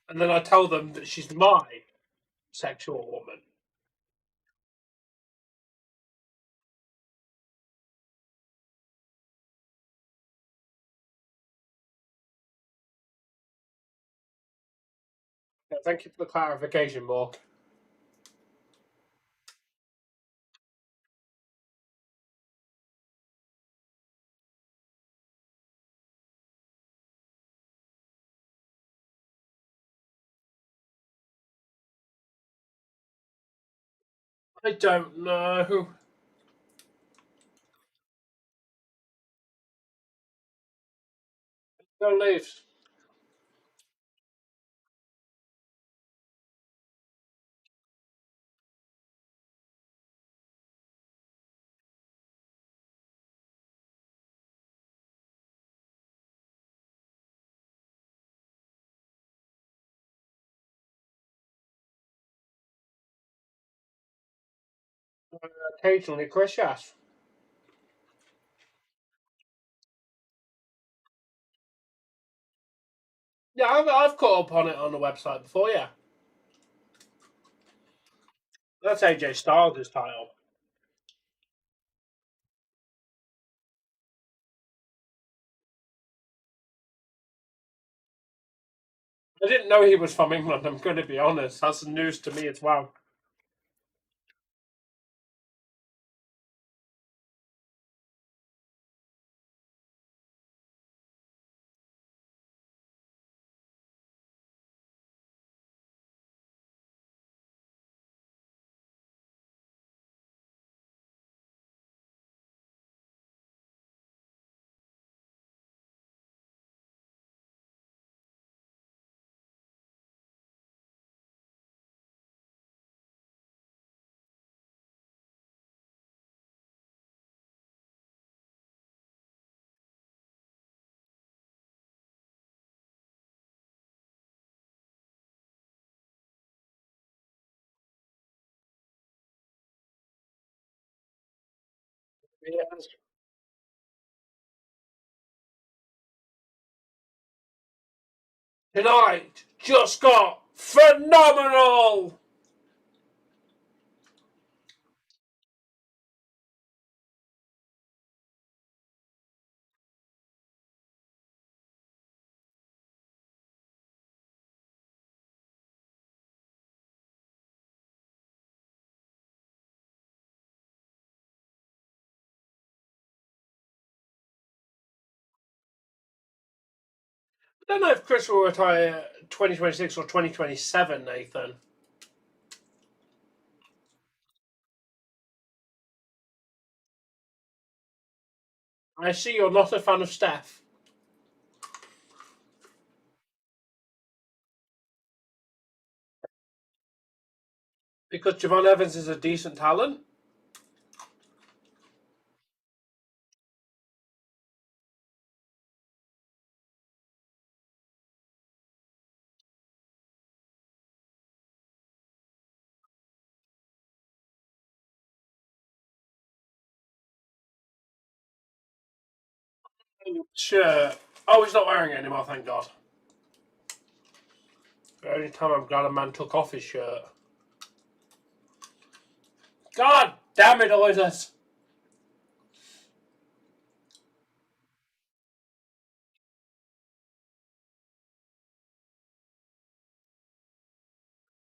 And then I tell them that she's my sexual woman. Yeah, thank you for the clarification, Bork. I don't know. Go Leafs. Occasionally, Chris, yes. Yeah, I've caught up on it on the website before, yeah. That's AJ Styles' title. I didn't know he was from England, I'm going to be honest. That's news to me as well. Yes. Tonight just got phenomenal! I don't know if Chris will retire 2026 or 2027, Nathan. I see you're not a fan of Steph. Because Javon Evans is a decent talent. Sure. Oh, he's not wearing it anymore, thank God. The only time I'm glad a man took off his shirt. God damn it, Oilers!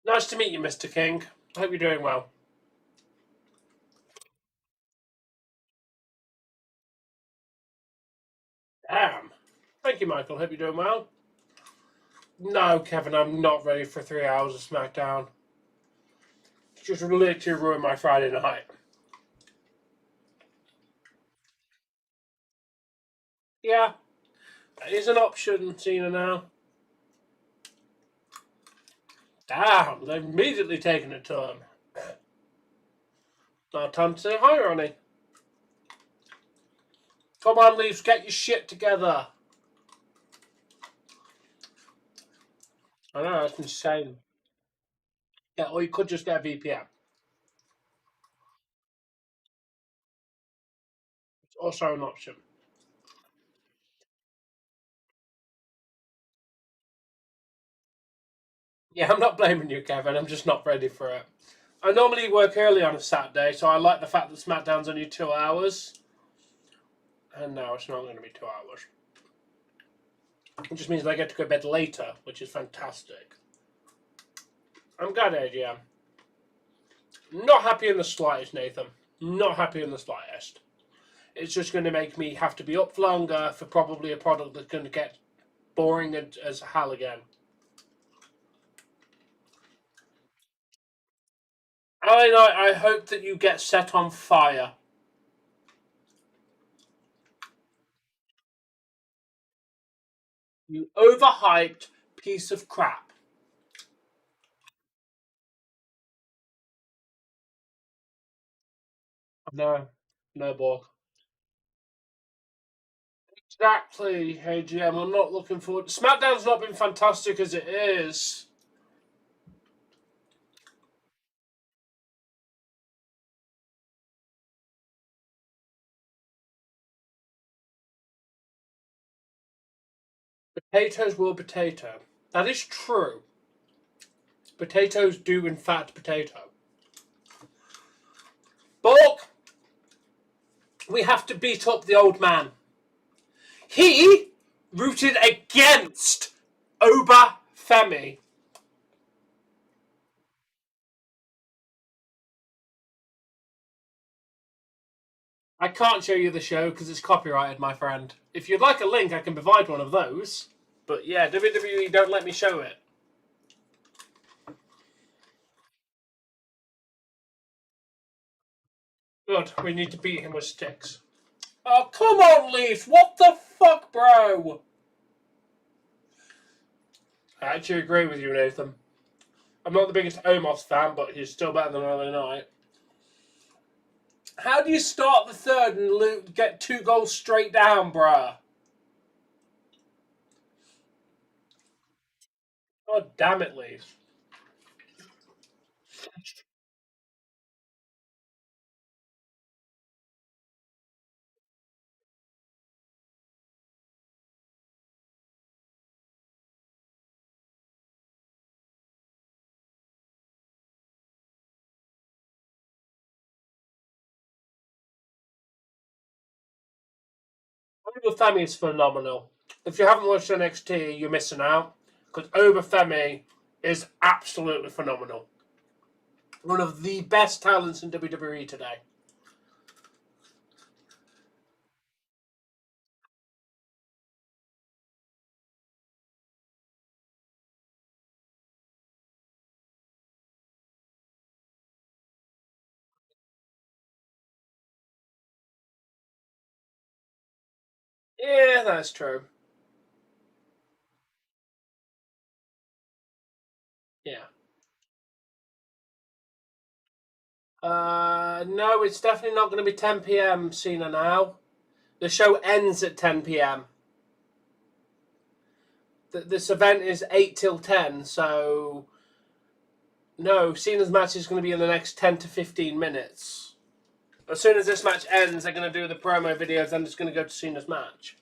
Nice to meet you, Mr. King. Hope you're doing well. Damn. Thank you, Michael. Hope you're doing well. No, Kevin, I'm not ready for 3 hours of SmackDown. Just literally ruined my Friday night. Yeah, it is an option, Cena now. Damn, they've immediately taken a turn. Now time to say hi, Ronnie. Come on, Leafs, get your shit together. I know, that's insane. Yeah, or you could just get a VPN. It's also an option. Yeah, I'm not blaming you, Kevin. I'm just not ready for it. I normally work early on a Saturday, so I like the fact that SmackDown's only 2 hours. And now it's not going to be 2 hours. It just means I get to go to bed later, which is fantastic. I'm glad, AGM. Not happy in the slightest, Nathan. Not happy in the slightest. It's just going to make me have to be up for longer for probably a product that's going to get boring as hell again. I hope that you get set on fire. You overhyped piece of crap. No, no, Borg. Exactly, AGM. I'm not looking forward. SmackDown's not been fantastic as it is. Potatoes will potato. That is true. Potatoes do, in fact, potato. Borg, we have to beat up the old man. He rooted against Oba Femi. I can't show you the show because it's copyrighted, my friend. If you'd like a link, I can provide one of those. But yeah, WWE don't let me show it. Good, we need to beat him with sticks. Oh, come on, Leaf! What the fuck, bro? I actually agree with you, Nathan. I'm not the biggest Omos fan, but he's still better than early night. How do you start the third and get 2 goals straight down, bruh? God damn it, Leaf. Oba Femi is phenomenal. If you haven't watched NXT, you're missing out. Because Oba Femi is absolutely phenomenal. One of the best talents in WWE today. Yeah, that's true. Yeah. No, it's definitely not going to be 10 p.m. Cena now. The show ends at 10 p.m. This event is 8 till 10, so no, Cena's match is going to be in the next 10 to 15 minutes. As soon as this match ends, they're going to do the promo videos, then it's going to go to Cena's match.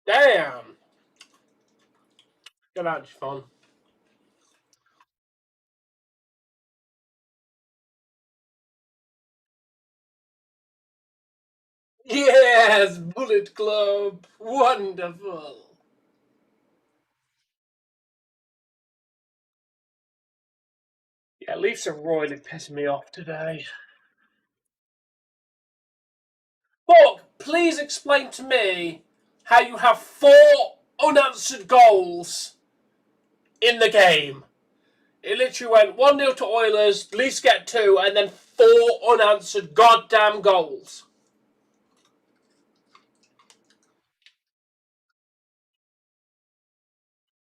Damn! Gonna be fun. Yes! Bullet Club! Wonderful! Yeah, Leafs are royally pissing me off today. But please explain to me how you have 4 unanswered goals in the game. It literally went 1-0 to Oilers, Leafs get 2, and then 4 unanswered goddamn goals.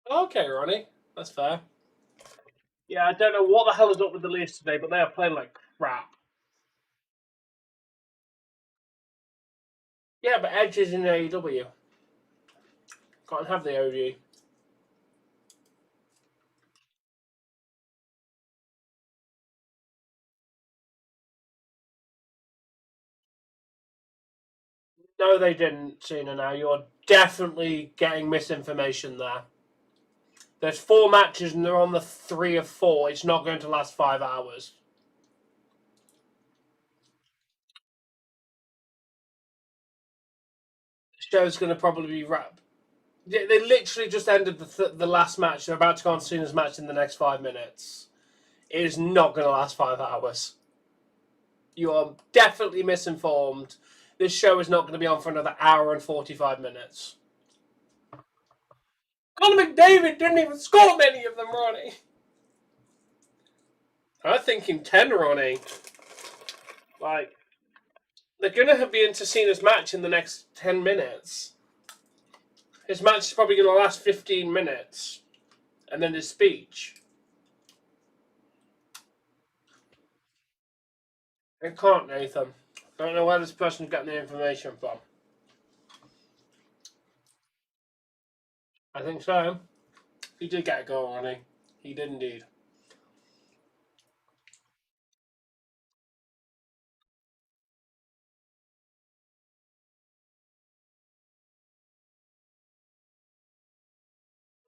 Okay, Ronnie. That's fair. Yeah, I don't know what the hell is up with the Leafs today, but they are playing like crap. Yeah, but Edge is in AEW. Can't have the OG. No, they didn't, Cena. Now you're definitely getting misinformation there. There's 4 matches and they're on the 3 of 4. It's not going to last 5 hours. The show's going to probably be wrapped. They literally just ended the last match. They're about to go on Cena's match in the next 5 minutes. It is not going to last 5 hours. You are definitely misinformed. This show is not going to be on for another hour and 45 minutes. Conor McDavid didn't even score many of them, Ronnie. I'm thinking 10, Ronnie. Like, they're going to be into Cena's match in the next 10 minutes. His match is probably going to last 15 minutes. And then his speech. It can't, Nathan. I don't know where this person's getting the information from. I think so. He did get a goal, Ronnie. He did indeed.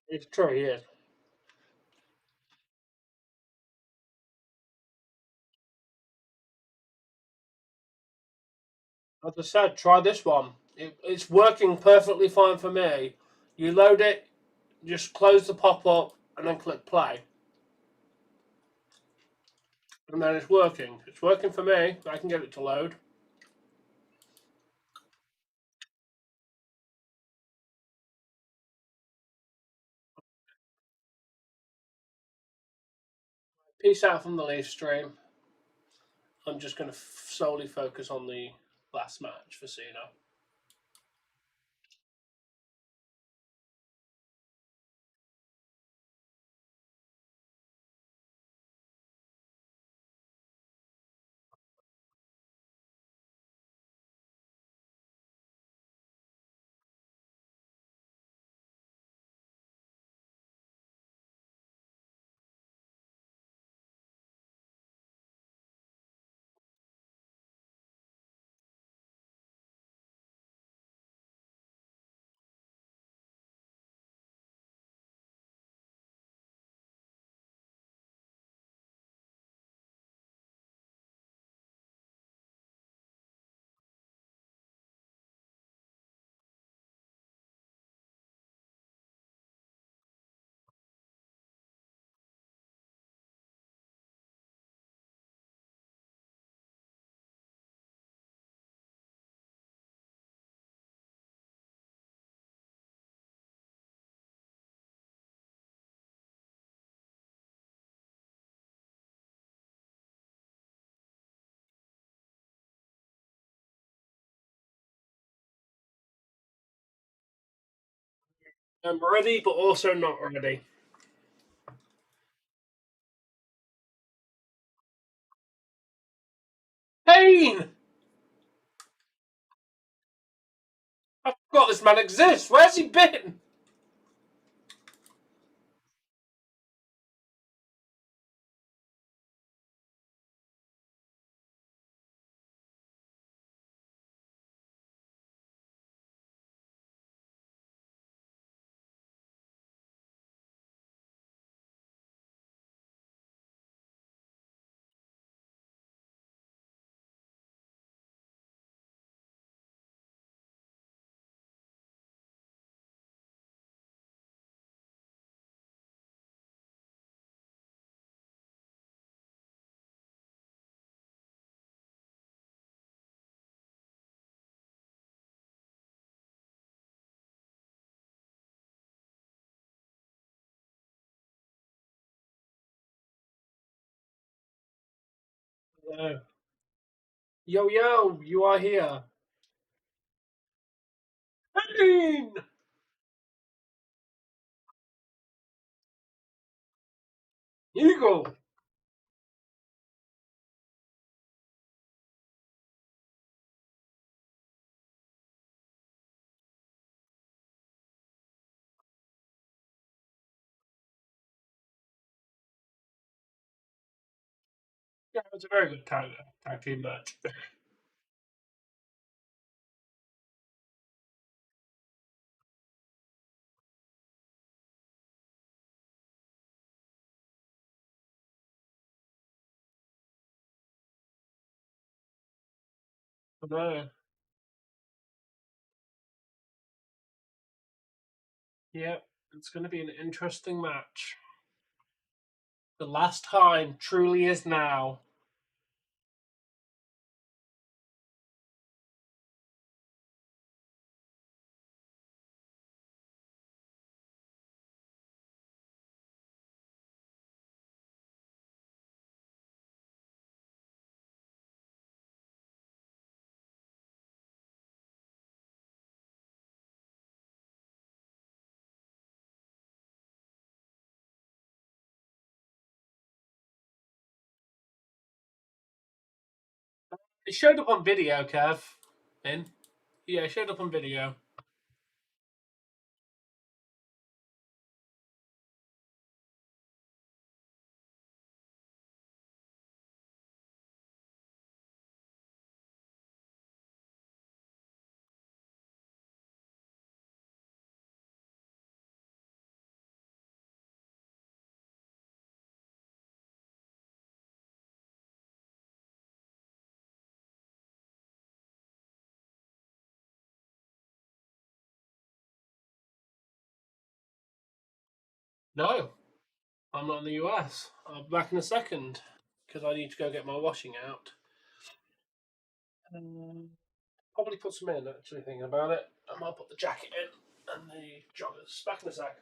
It's true, he is. As I said, try this one. It's working perfectly fine for me. You load it, just close the pop-up, and then click play. And then it's working. It's working for me. I can get it to load. Peace out from the live stream. I'm just going to solely focus on the last match for Cena. I'm ready, but also not ready. Pain! I forgot this man exists. Where's he been? No. Yo, yo, you are here. Pain! Eagle! Yeah, it was a very good tag team match. No. Yeah, it's going to be an interesting match. The last time truly is now. It showed up on video, Kev. Yeah, it showed up on video. No, I'm not in the US. I'll be back in a second because I need to go get my washing out. Probably put some in, actually, thinking about it. I might put the jacket in and the joggers. Back in a sec.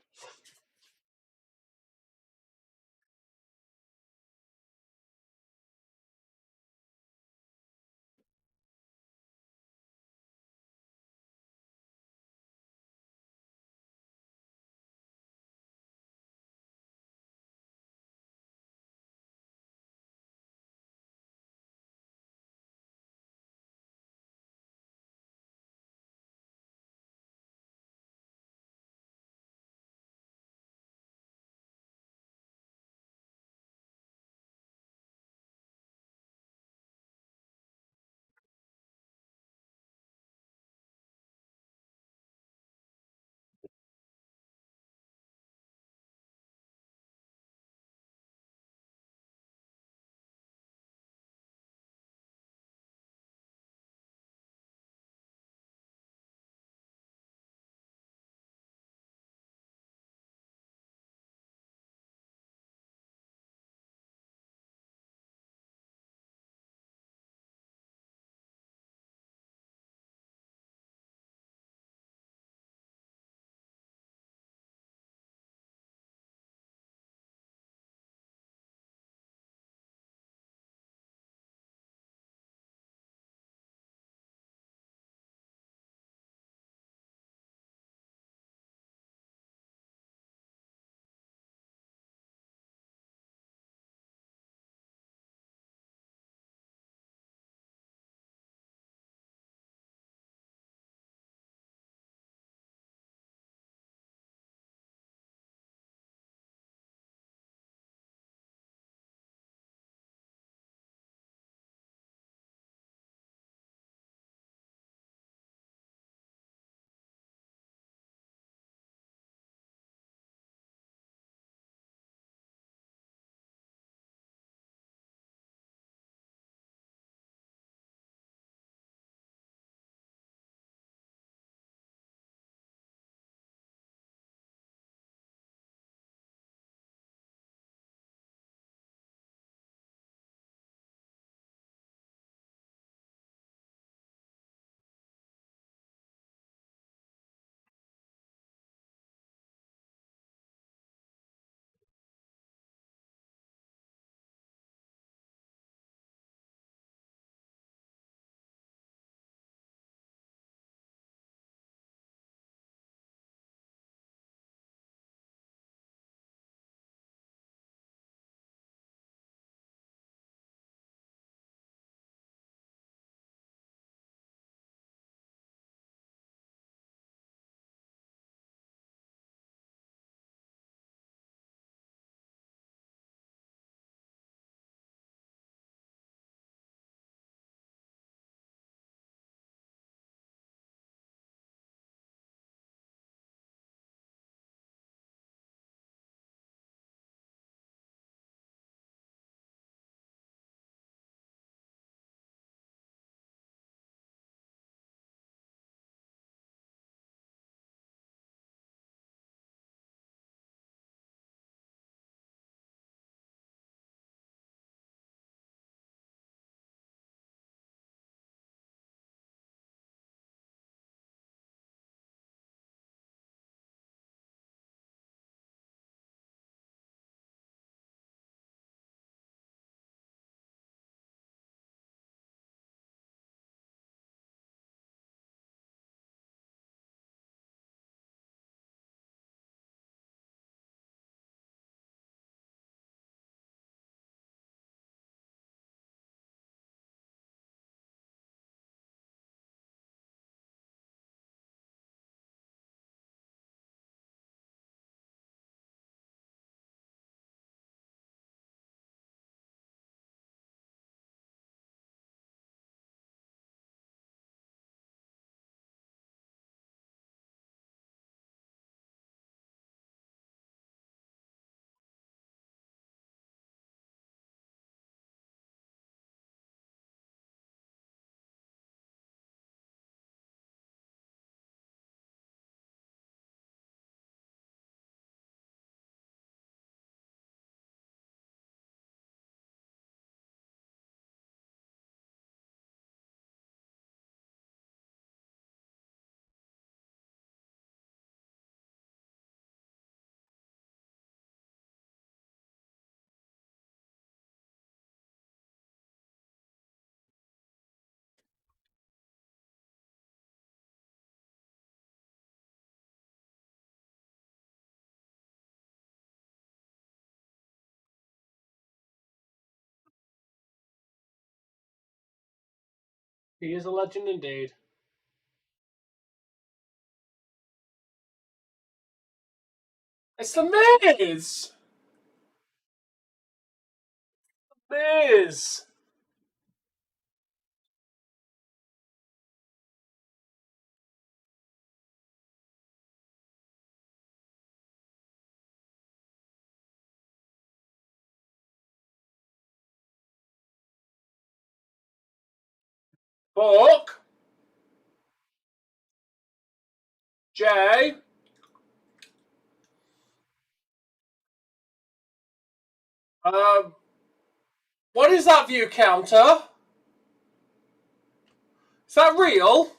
He is a legend indeed. It's the Miz! Miz! Book! Jay! Um, what is that view counter? Is that real?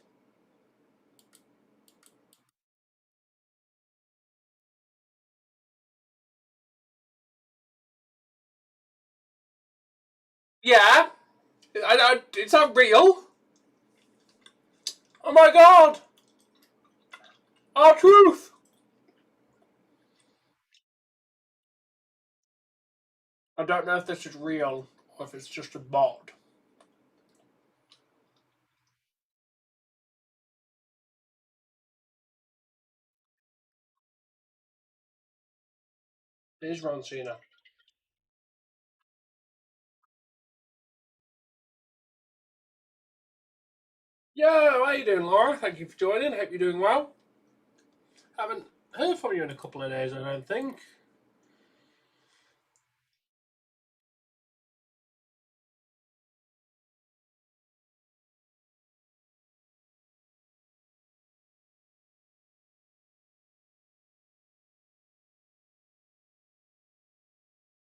Yeah. Is that real? Oh my god! Our truth! I don't know if this is real or if it's just a bot. It is Ron Cena. Yo, how you doing, Laura? Thank you for joining. Hope you're doing well. Haven't heard from you in a couple of days, I don't think.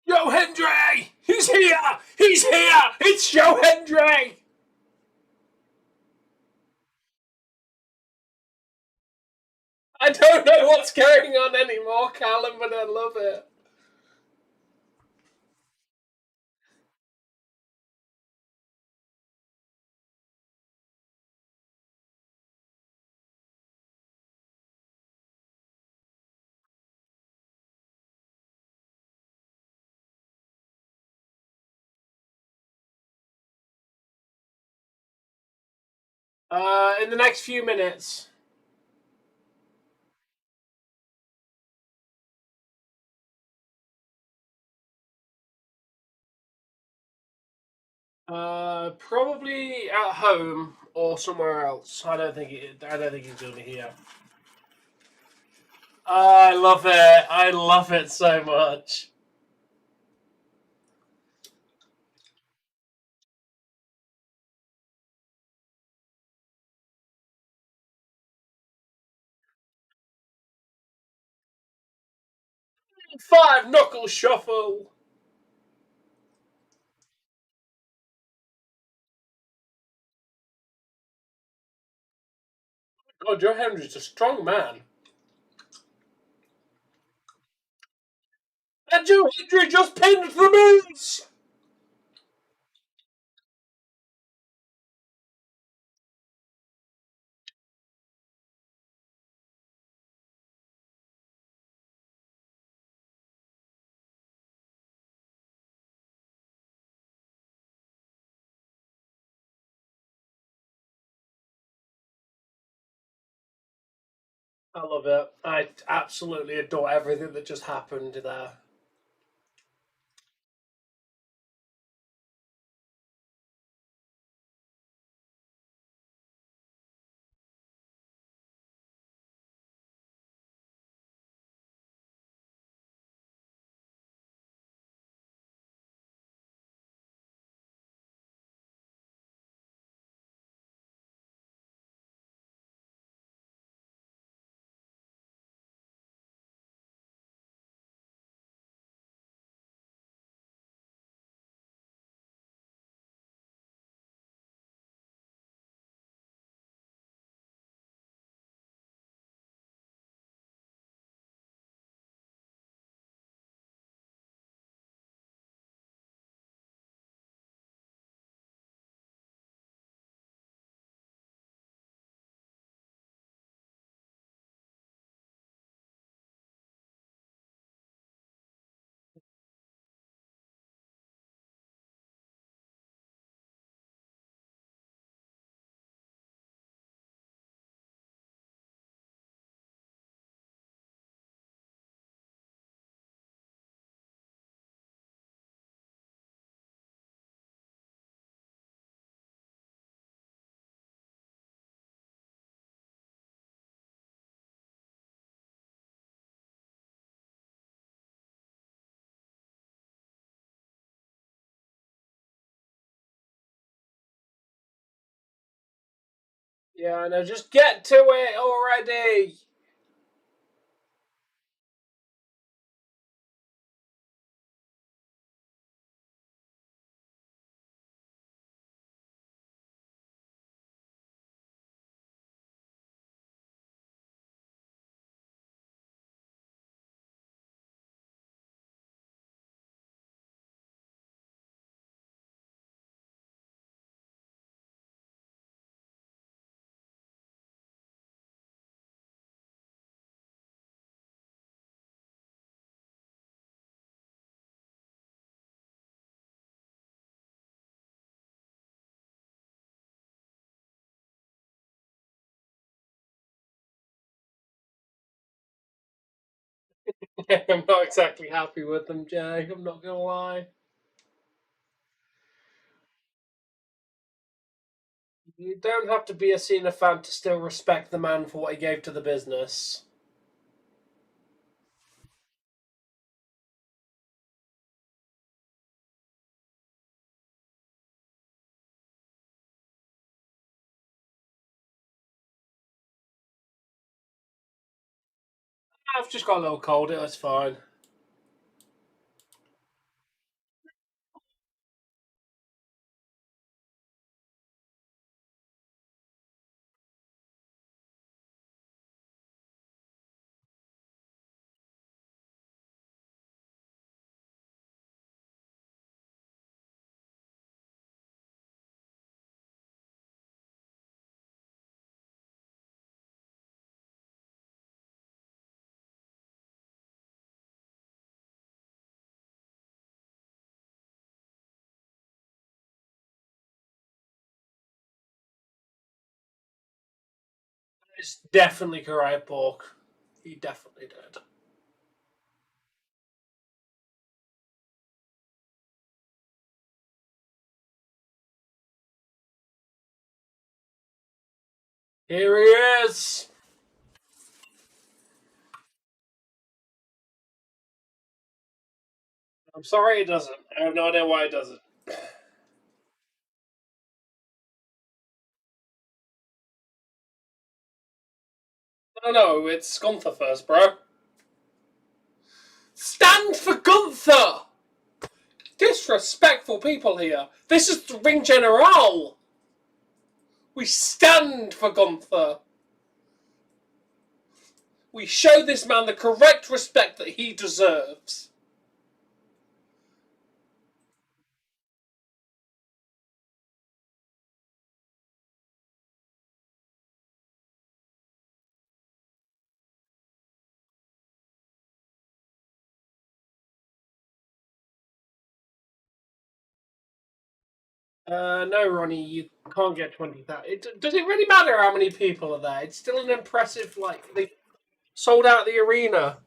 Joe Hendry! He's here! He's here! It's Joe Hendry! I don't know what's going on anymore, Callum, but I love it. In the next few minutes. Probably at home or somewhere else. I don't think he's gonna be here. I love it. I love it so much. Five knuckle shuffle. Oh, Joe Hendry's a strong man. And Joe Hendry just pinned the Miz. I love it. I absolutely adore everything that just happened there. Yeah, I know. Just get to it already. I'm not exactly happy with them, Jay. I'm not gonna lie. You don't have to be a Cena fan to still respect the man for what he gave to the business. I've just got a little cold. It's fine. It's definitely Karai Pork. He definitely did. Here he is. I'm sorry it doesn't. I have no idea why it doesn't. No, it's Gunther first, bro. Stand for Gunther! Disrespectful people here. This is the ring general. We stand for Gunther. We show this man the correct respect that he deserves. No, Ronnie, you can't get 20,000. Does it really matter how many people are there? It's still an impressive, like, they sold out the arena.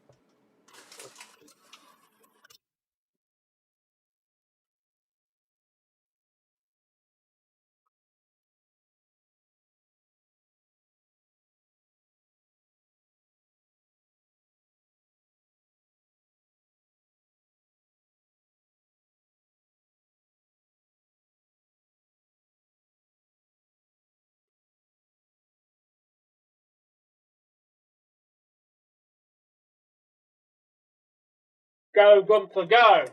Go, Gunther, go.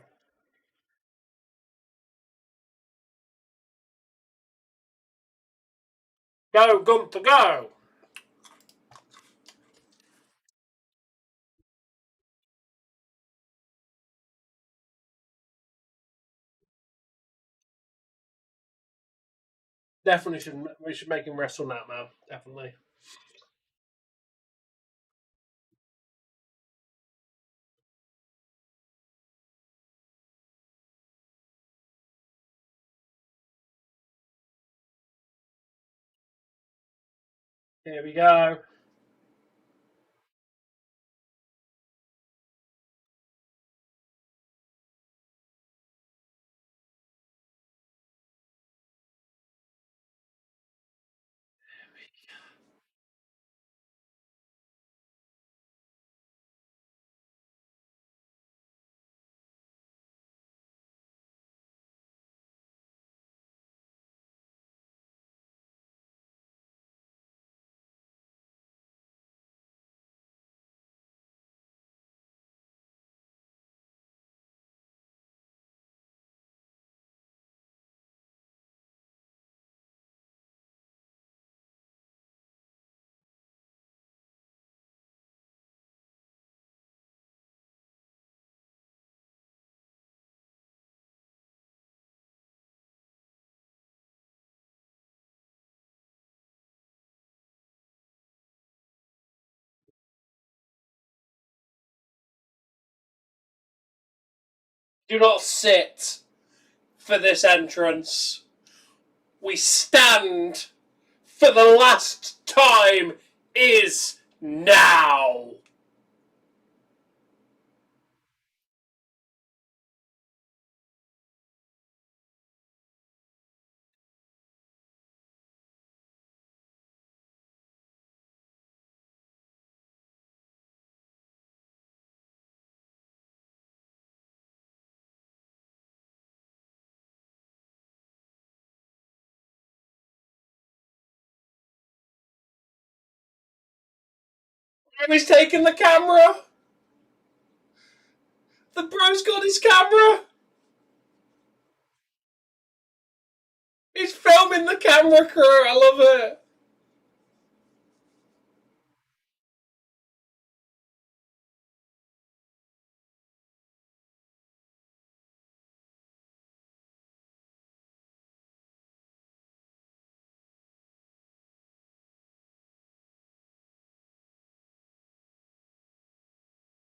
Go, Gunther, go. Definitely should. We should make him wrestle that, man. Definitely. Here we go. Do not sit for this entrance. We stand for the last time is now. He's taking the camera. The bro's got his camera. He's filming the camera crew. I love it.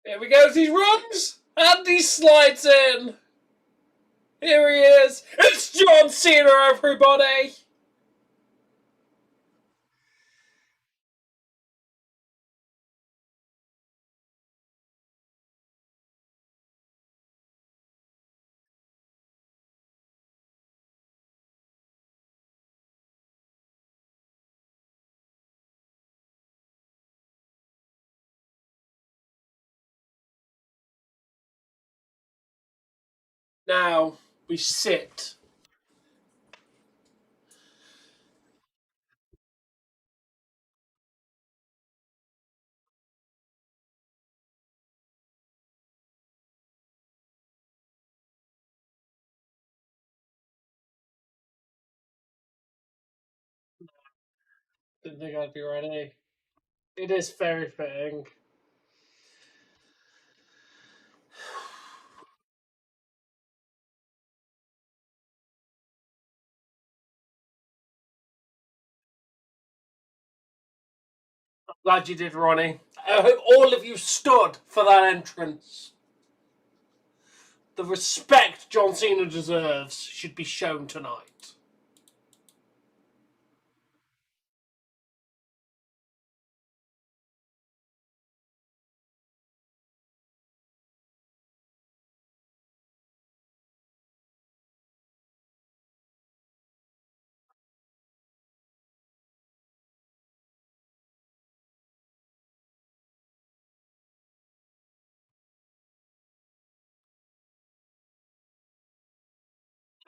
Here we go. He runs and he slides in. Here he is. It's John Cena, everybody. Now we sit. Didn't think I'd be ready. It is very fitting. I'm glad you did, Ronnie. I hope all of you stood for that entrance. The respect John Cena deserves should be shown tonight.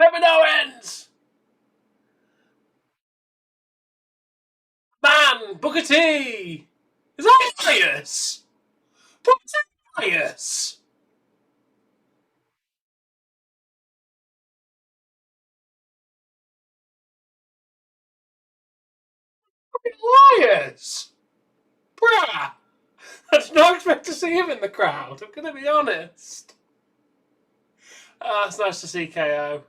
Kevin Owens! Man, Booker T! Is that Elias? Booker T Elias! Elias! Bruh! I did not expect to see him in the crowd, I'm gonna be honest. It's nice to see KO.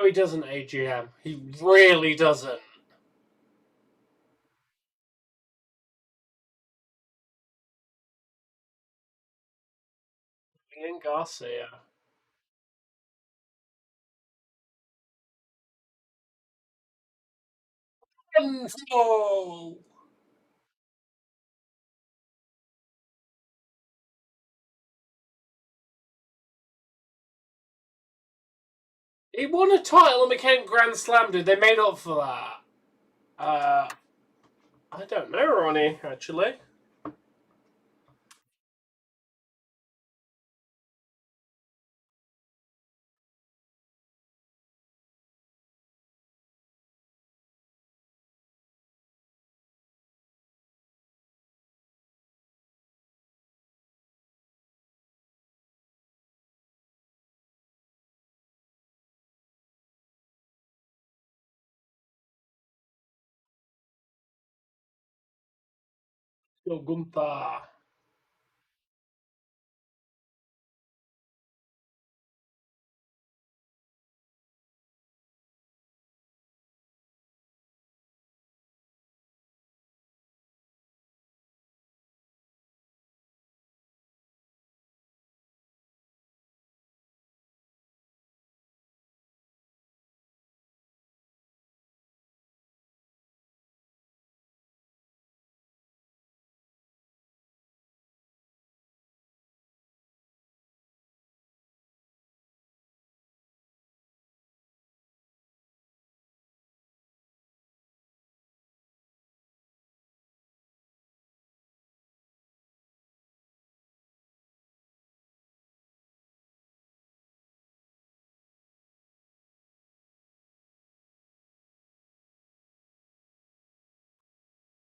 No, he doesn't, AGM. He really doesn't. Ian Garcia. Oh! He won a title and became Grand Slam, dude. They made up for that. I don't know, Ronnie, actually. Yo, Gunther.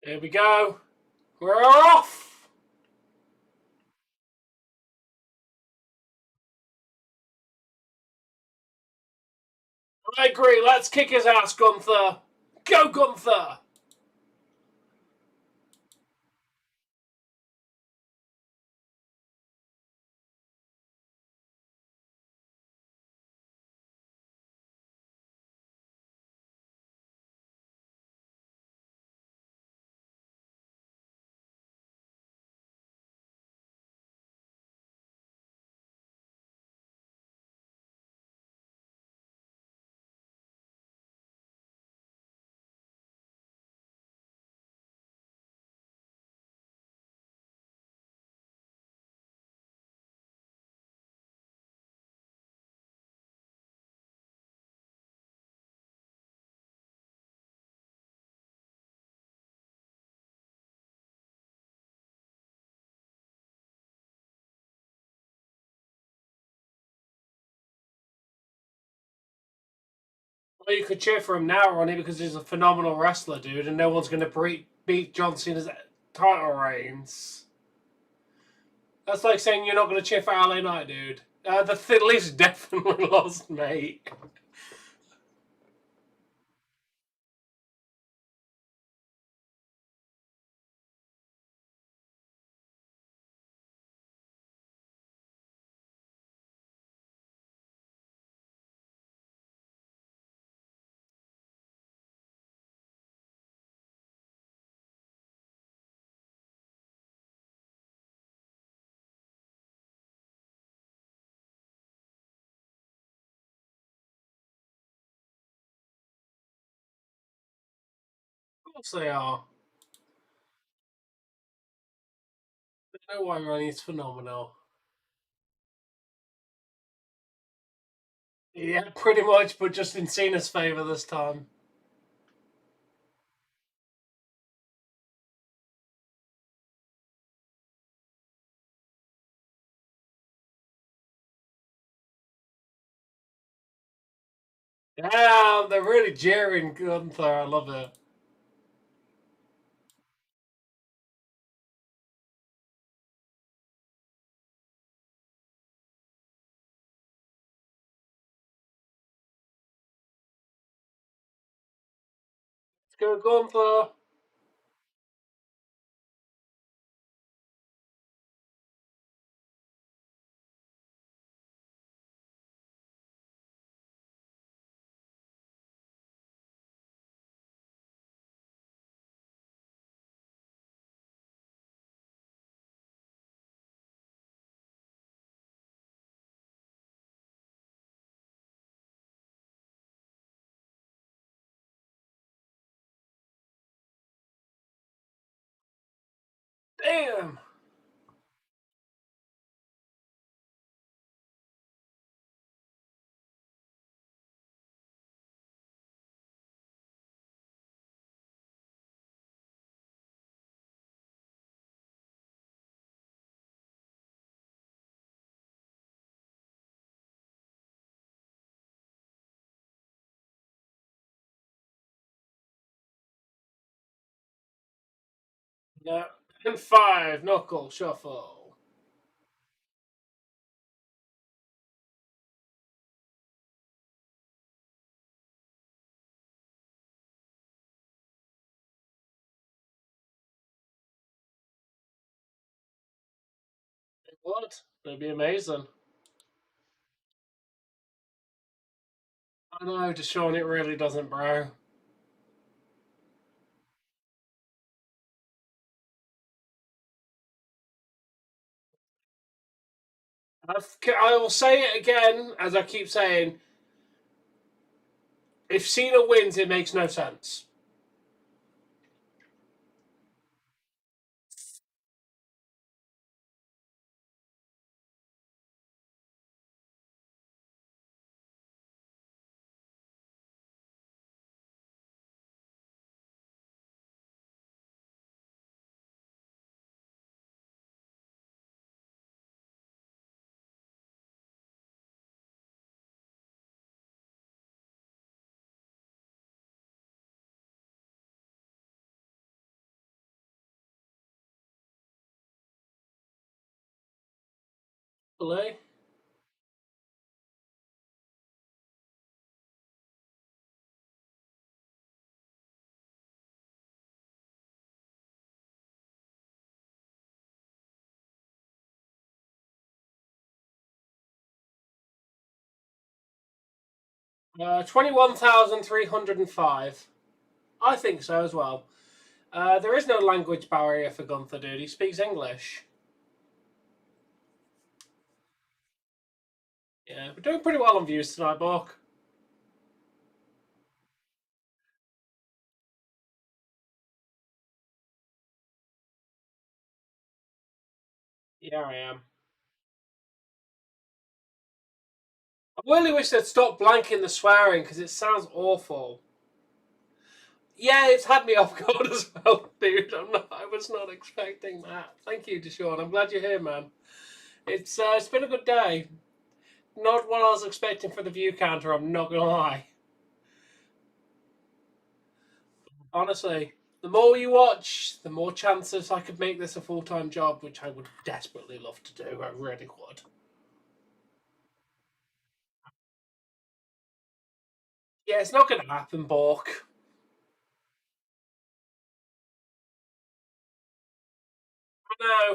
Here we go. We're off. I agree. Let's kick his ass, Gunther. Go, Gunther. Well, you could cheer for him now, Ronnie, because he's a phenomenal wrestler, dude, and no one's going to beat John Cena's title reigns. That's like saying you're not going to cheer for LA Knight, dude. The Fiddly's definitely lost, mate. Of course they are. They know why Ronnie's phenomenal. Yeah, pretty much, but just in Cena's favour this time. Yeah, they're really jeering Gunther. I love it. Let's go, Gunther. Damn. Yeah. And 5, knuckle shuffle. It would. It'd be amazing. I know, Deshaun, it really doesn't, bro. I will say it again, as I keep saying. If Cena wins, it makes no sense. Hopefully. 21,305. I think so as well. There is no language barrier for Gunther, dude. He speaks English. Yeah, we're doing pretty well on views tonight, Bork. Yeah, I am. I really wish they'd stop blanking the swearing because it sounds awful. Yeah, it's had me off guard as well, dude. I was not expecting that. Thank you, Deshaun. I'm glad you're here, man. It's been a good day. Not what I was expecting for the view counter. I'm not gonna lie. Honestly, the more you watch, the more chances I could make this a full-time job, which I would desperately love to do. I really would. Yeah, it's not going to happen, Bork.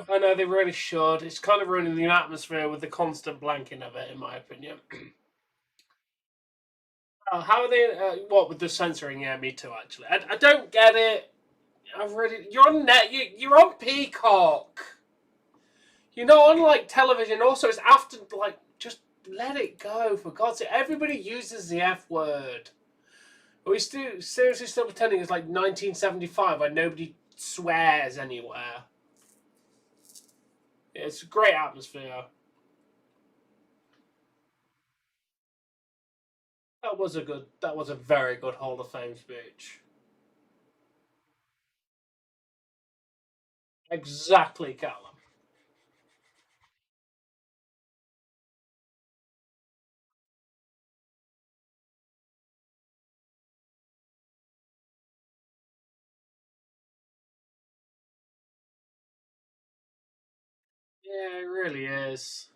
I know, they really should. It's kind of ruining the atmosphere with the constant blanking of it, in my opinion. How are they? What with the censoring? Yeah, me too. Actually, I don't get it. I really. You're on net. You're on Peacock. You're not on like television. Also, it's after like just let it go for God's sake. Everybody uses the F word. Are we still seriously still pretending it's like 1975 where nobody swears anywhere? It's a great atmosphere. That was a very good Hall of Fame speech. Exactly, Callum. Yeah, it really is.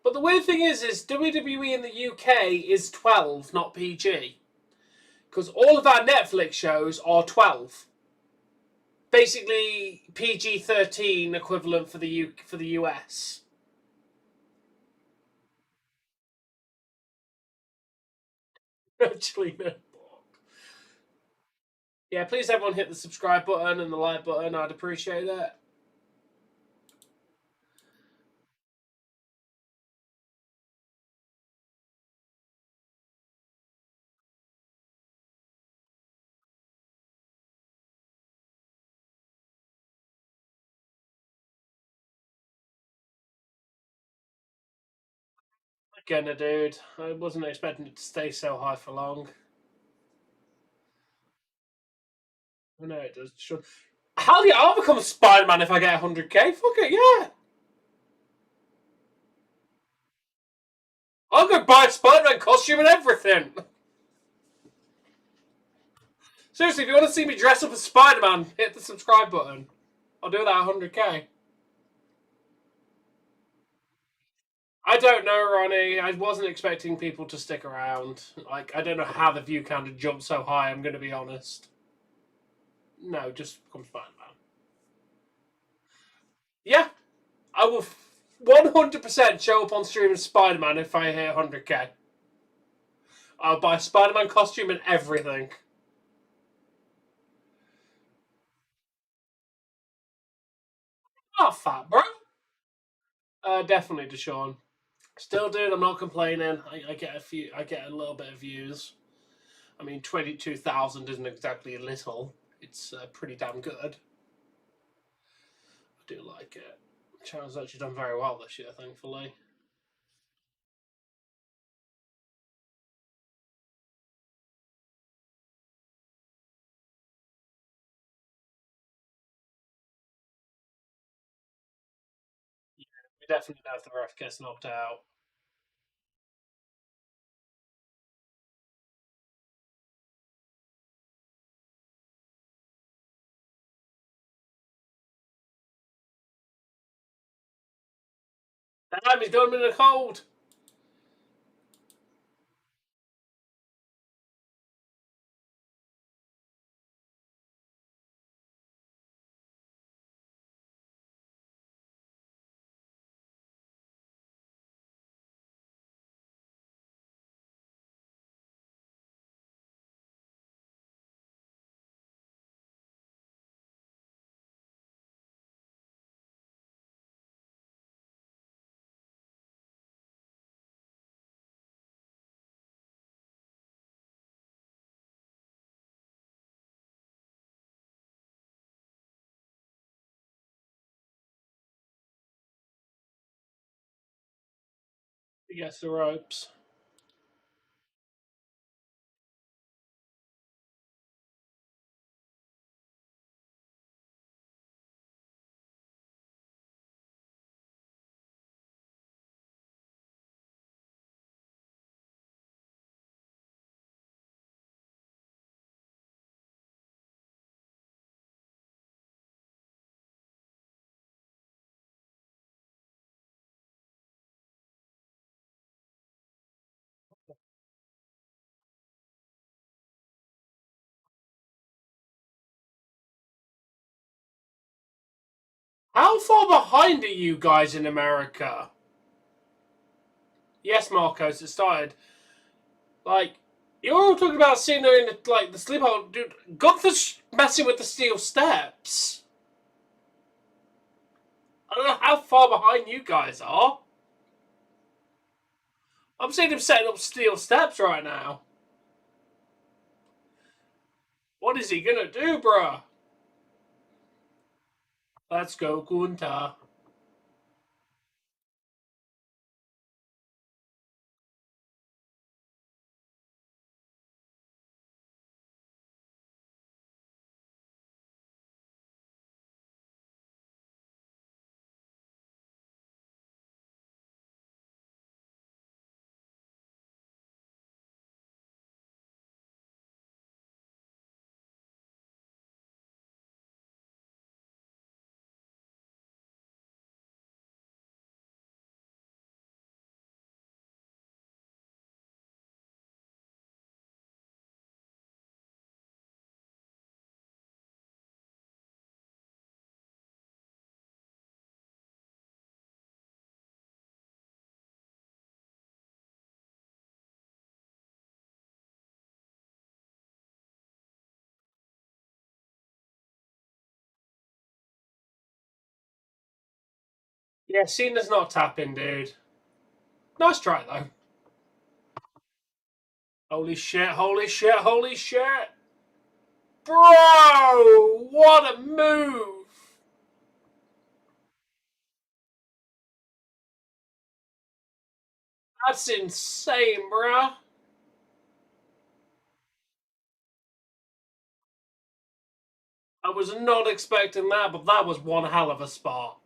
But the weird thing is WWE in the UK is 12, not PG. Because all of our Netflix shows are 12. Basically, PG-13 equivalent for for the US. Actually, no. Yeah, please everyone hit the subscribe button and the like button. I'd appreciate that. Gonna, dude. I wasn't expecting it to stay so high for long. I know it does. Sure. Hell yeah, I'll become Spider Man if I get 100k. Fuck it, yeah. I'll go buy a Spider Man costume and everything. Seriously, if you want to see me dress up as Spider Man, hit the subscribe button. I'll do that 100k. I don't know, Ronnie. I wasn't expecting people to stick around. Like, I don't know how the view counter jumped so high, I'm going to be honest. No, just become Spider Man. Yeah, I will 100% show up on stream as Spider Man if I hit 100k. I'll buy a Spider Man costume and everything. Not fat, bro. Definitely, Deshaun. Still, dude, I'm not complaining. I get a few. I get a little bit of views. I mean, 22,000 isn't exactly little. It's pretty damn good. I do like it. Channel's actually done very well this year, thankfully. We definitely know if the ref gets knocked out. Damn, he's got him in the cold. He gets the ropes. How far behind are you guys in America? Yes, Marcos, it started. Like, you're all talking about Cena in the sleep hole. Dude, Gunther's messing with the steel steps. I don't know how far behind you guys are. I'm seeing him setting up steel steps right now. What is he gonna do, bruh? Let's go, Gunther. Yeah, Cena's not tapping, dude. Nice try, though. Holy shit, holy shit, holy shit. Bro, what a move. That's insane, bruh. I was not expecting that, but that was one hell of a spot.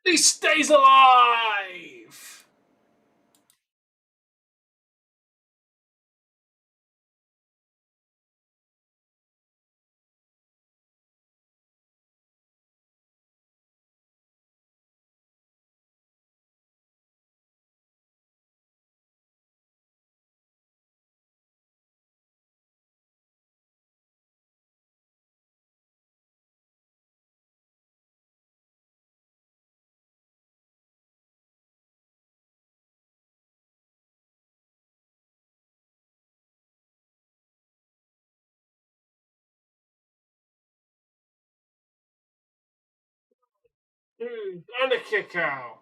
He stays alive. And a kick out.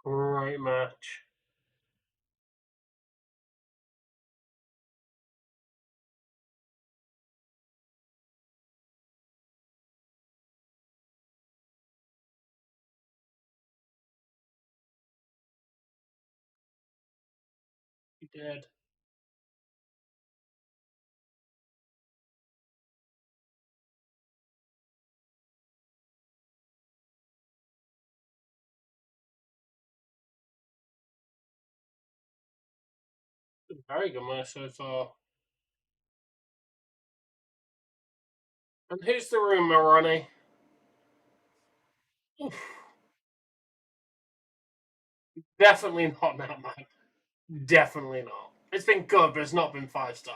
Great match. He did. Very good match so far. And who's the rumor, Ronnie? Oof. Definitely not that man. Definitely not. It's been good, but it's not been 5-star.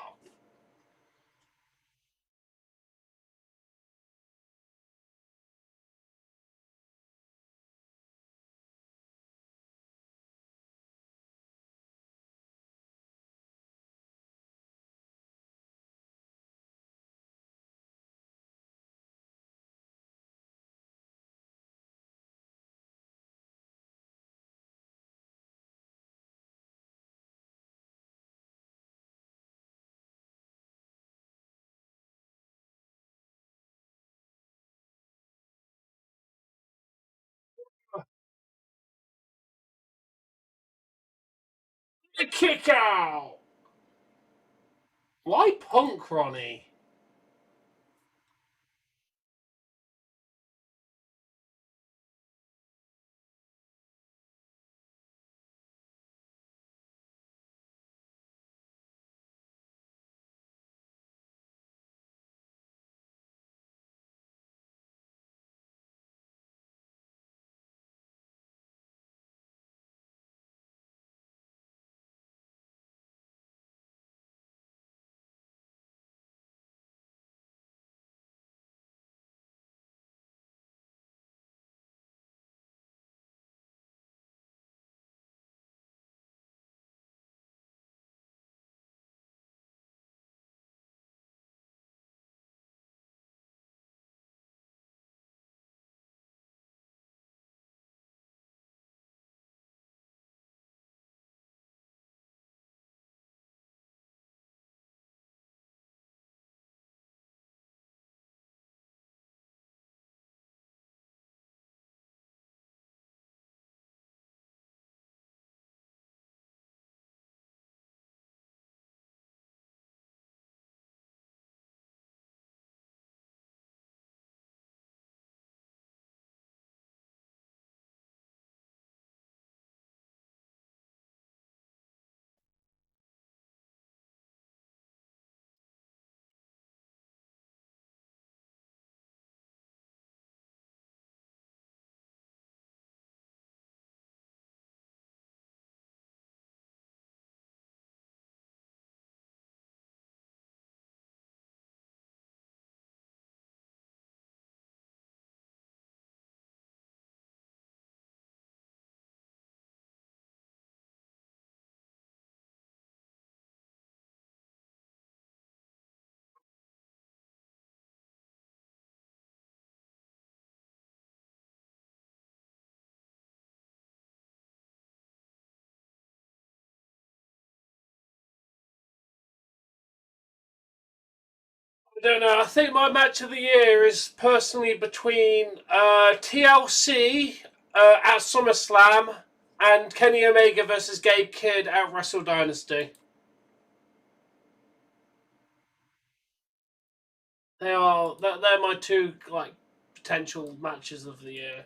The kick out! Why Punk, Ronnie? I don't know. I think my match of the year is personally between TLC at SummerSlam and Kenny Omega versus Gabe Kidd at Wrestle Dynasty. They're my two potential matches of the year.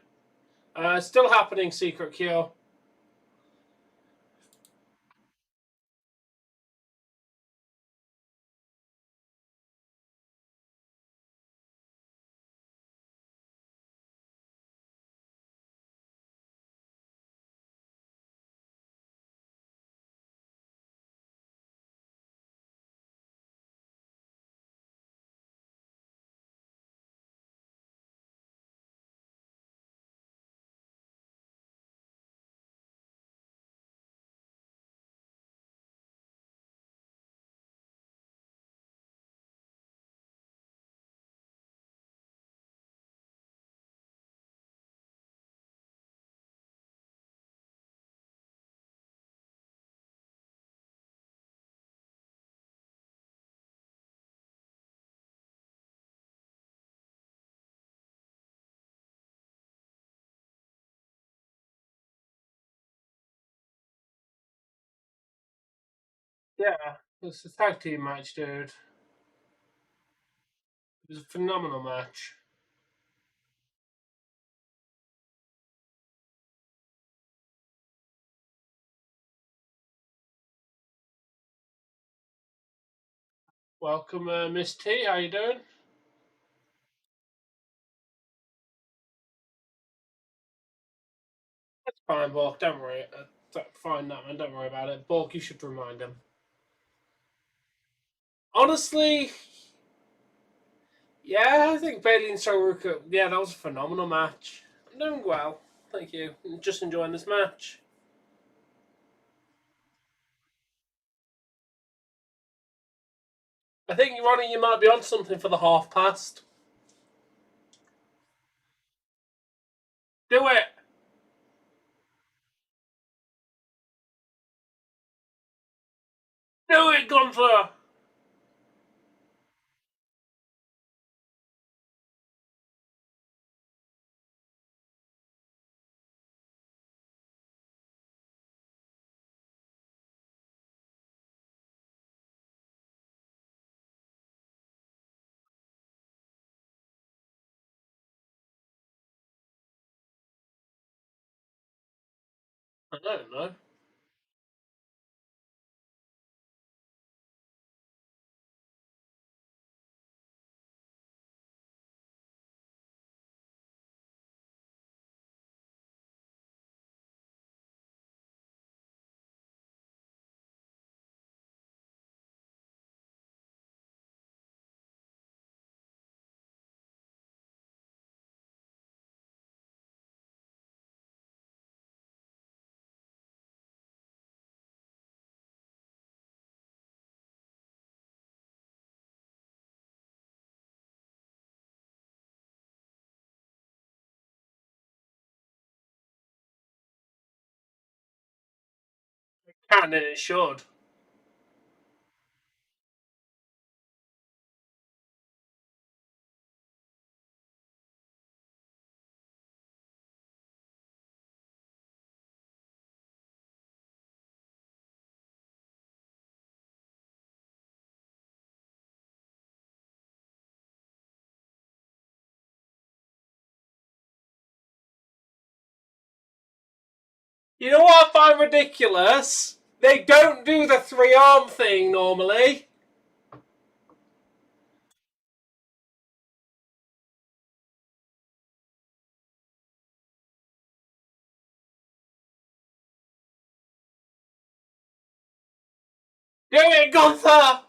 Still happening. Secret Cure. Yeah, it's a tag team match, dude. It was a phenomenal match. Welcome, Miss T. How you doing? That's fine, Bork. Don't worry. Fine, that man. Don't worry about it. Bork, you should remind him. Honestly, yeah, I think Bayley and Sol Ruca. Yeah, that was a phenomenal match. I'm doing well. Thank you. Just enjoying this match. I think, Ronnie, you might be on something for the half past. Do it! Do it, Gunther! I don't know. Can and it should. You know what I find ridiculous? They don't do the three arm thing normally. Do it, Gunther!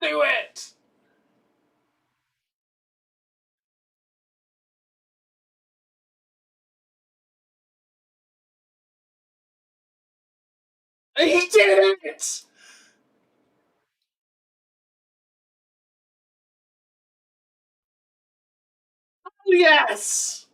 Do it! He did it! Yes!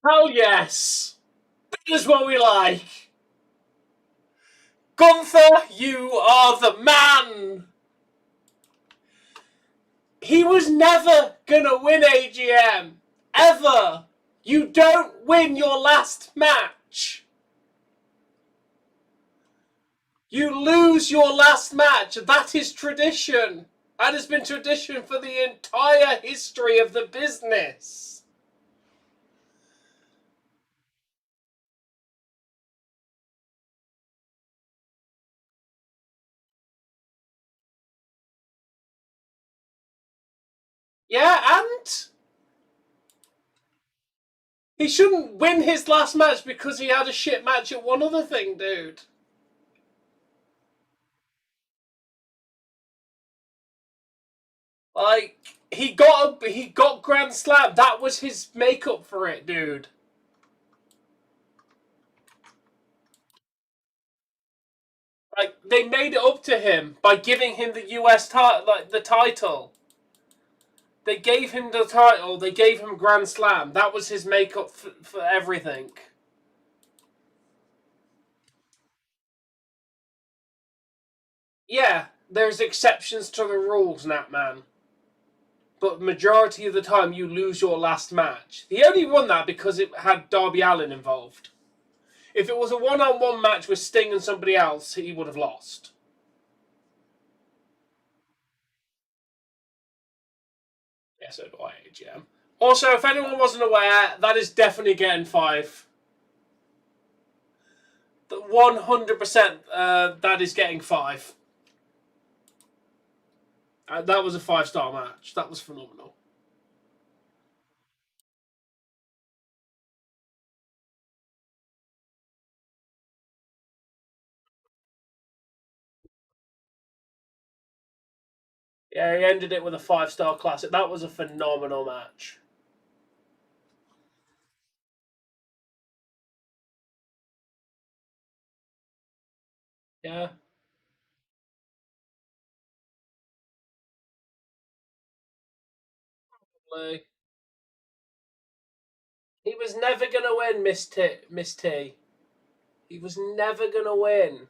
Oh yes! That is what we like! Gunther, you are the man! He was never gonna win AGM. Ever! You don't win your last match! You lose your last match. That is tradition. That has been tradition for the entire history of the business. Yeah, and he shouldn't win his last match because he had a shit match at one other thing, dude. Like, he got Grand Slam. That was his makeup for it, dude. Like, they made it up to him by giving him the US the title. They gave him the title. They gave him Grand Slam. That was his makeup for everything. Yeah, there's exceptions to the rules, Nat Man. But majority of the time, you lose your last match. He only won that because it had Darby Allin involved. If it was a one-on-one match with Sting and somebody else, he would have lost. Yeah, so do I, AGM. Also, if anyone wasn't aware, that is definitely getting 5. 100% that is getting 5. That was a 5-star match. That was phenomenal. Yeah, he ended it with a 5-star classic. That was a phenomenal match. Yeah. Probably. He was never going to win, Miss T. He was never going to win.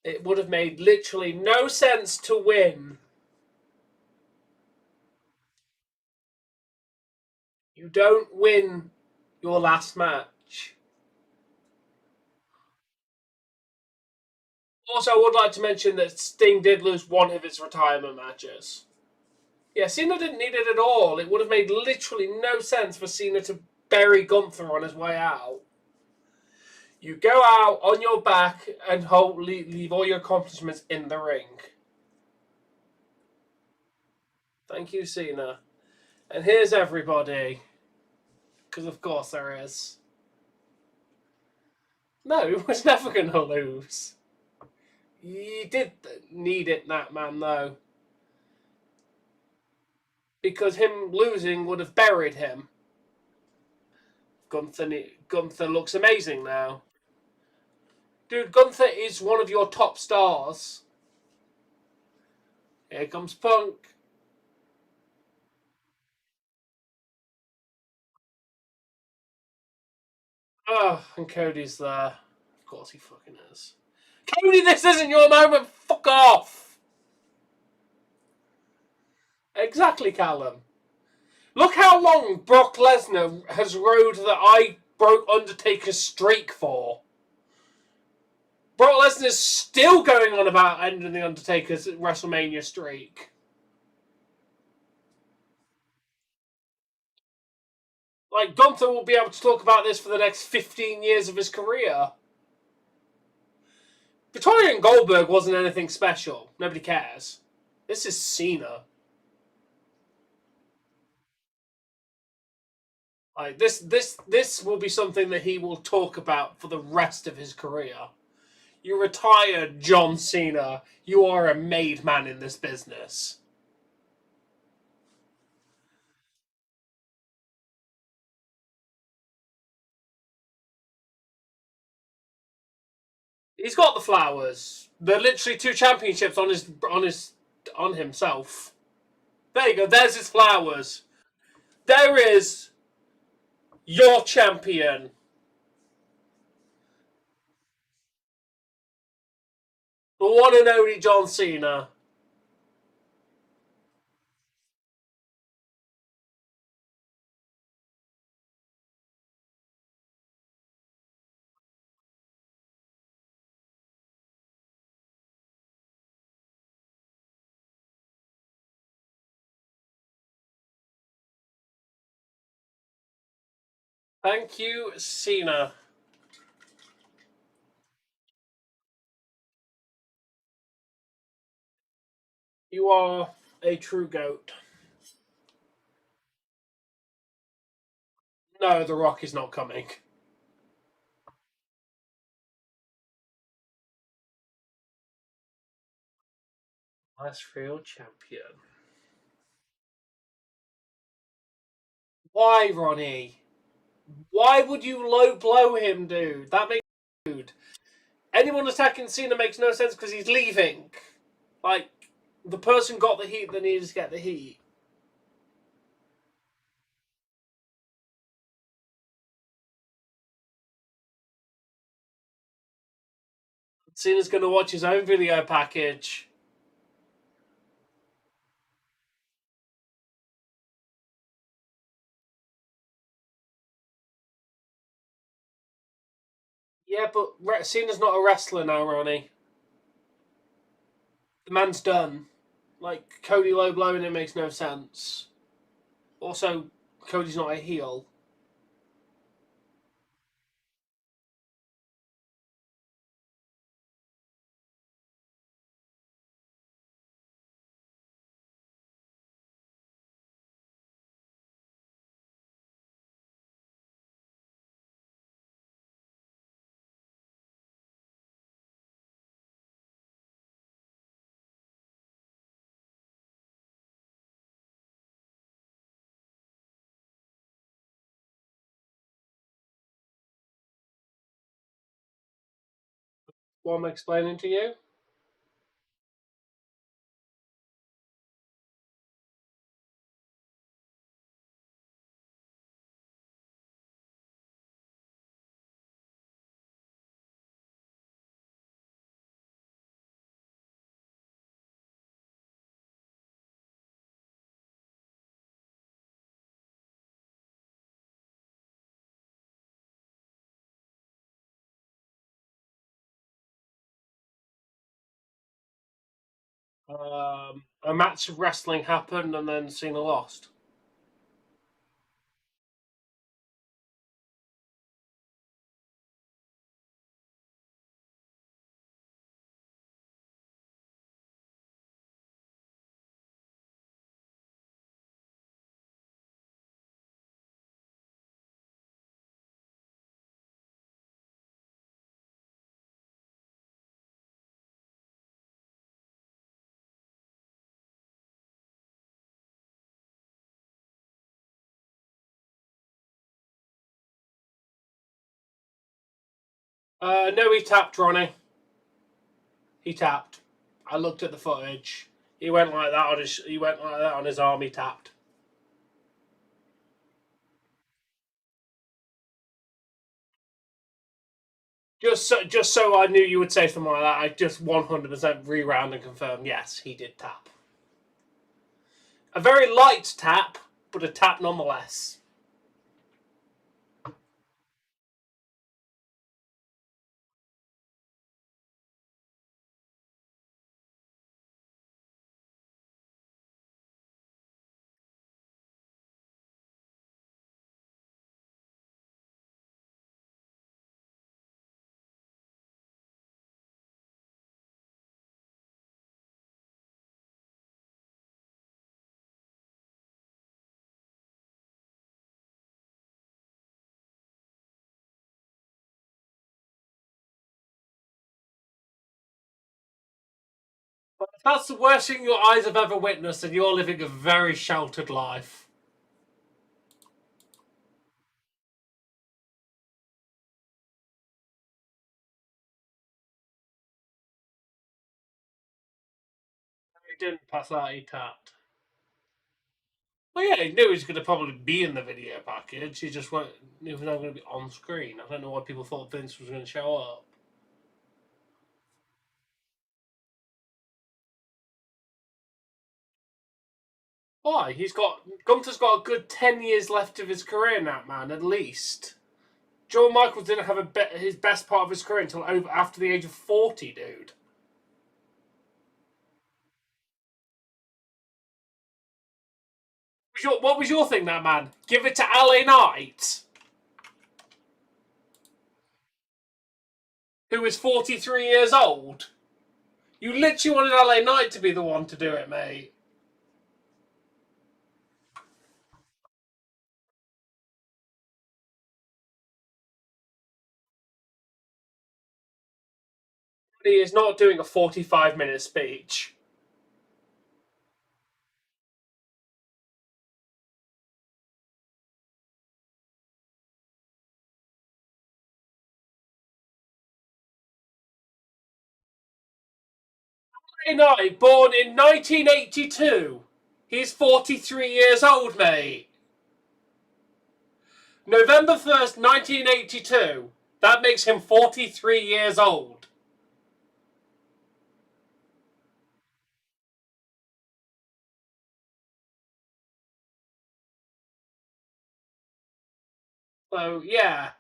It would have made literally no sense to win. You don't win your last match. Also, I would like to mention that Sting did lose one of his retirement matches. Yeah, Cena didn't need it at all. It would have made literally no sense for Cena to bury Gunther on his way out. You go out on your back and leave all your accomplishments in the ring. Thank you, Cena. And here's everybody. Because of course there is. No, he was never going to lose. He did need it, that man, though. Because him losing would have buried him. Gunther looks amazing now. Dude, Gunther is one of your top stars. Here comes Punk. Oh, and Cody's there. Of course he fucking is. Cody, this isn't your moment. Fuck off. Exactly, Callum. Look how long Brock Lesnar has rode that I broke Undertaker's streak for. Brock Lesnar's still going on about ending the Undertaker's WrestleMania streak. Like, Gunther will be able to talk about this for the next 15 years of his career. Victoria and Goldberg wasn't anything special. Nobody cares. This is Cena. Like, this will be something that he will talk about for the rest of his career. You retired John Cena. You are a made man in this business. He's got the flowers. They're literally 2 championships on himself. There you go. There's his flowers. There is your champion. The one and only John Cena. Thank you, Cena. You are a true goat. No, The Rock is not coming. Last real champion. Why, Ronnie? Why would you low blow him, dude? That makes dude. Anyone attacking Cena makes no sense because he's leaving. Like, the person got the heat that needed to get the heat. Cena's going to watch his own video package. Yeah, but Cena's not a wrestler now, Ronnie. The man's done. Like, Cody low blowing it makes no sense. Also, Cody's not a heel. What I'm explaining to you? A match of wrestling happened and then Cena lost. No, he tapped, Ronnie. He tapped. I looked at the footage. He went like that on his. He went like that on his arm. He tapped. Just so I knew you would say something like that, I just 100% rewound and confirmed. Yes, he did tap. A very light tap, but a tap nonetheless. But if that's the worst thing your eyes have ever witnessed, then you're living a very sheltered life. He didn't pass out. He tapped. Well, yeah, he knew he was going to probably be in the video package. He just won't. He was not going to be on screen. I don't know why people thought Vince was going to show up. Why? Gunther's got a good 10 years left of his career now, man. At least. Shawn Michaels didn't have his best part of his career until after the age of 40, dude. What was your thing, that man? Give it to LA Knight, who is 43 years old. You literally wanted LA Knight to be the one to do it, mate. He is not doing a 45-minute speech. Knight, born in 1982. He's 43 years old, mate. November 1st, 1982. That makes him 43 years old. So, yeah.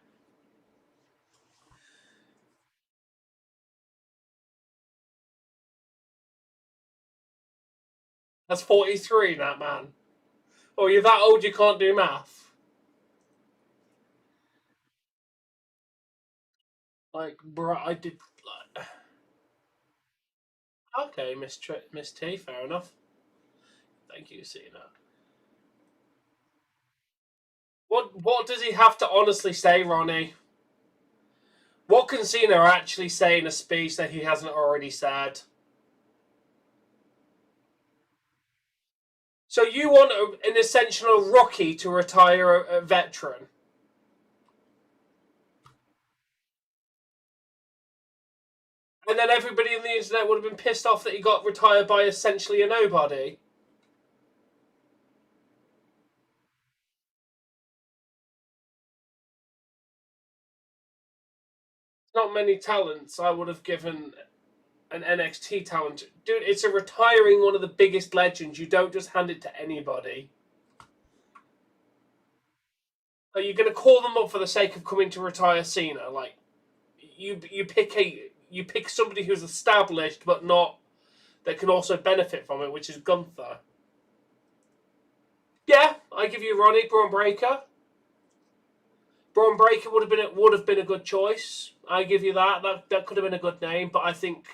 That's 43, that man. Oh, you're that old you can't do math? Like, bruh, I did... Okay, Miss T, fair enough. Thank you, Cena. What does he have to honestly say, Ronnie? What can Cena actually say in a speech that he hasn't already said? So you want an essential rookie to retire a veteran? And then everybody on the internet would have been pissed off that he got retired by essentially a nobody. Not many talents I would have given an NXT talent. Dude, it's a retiring one of the biggest legends. You don't just hand it to anybody. Are you going to call them up for the sake of coming to retire Cena? Like, you pick somebody who's established but not that can also benefit from it, which is Gunther. Yeah, I give you Ronnie Braun Breaker. Braun Breaker would have been a good choice. I give you that. That could have been a good name, but I think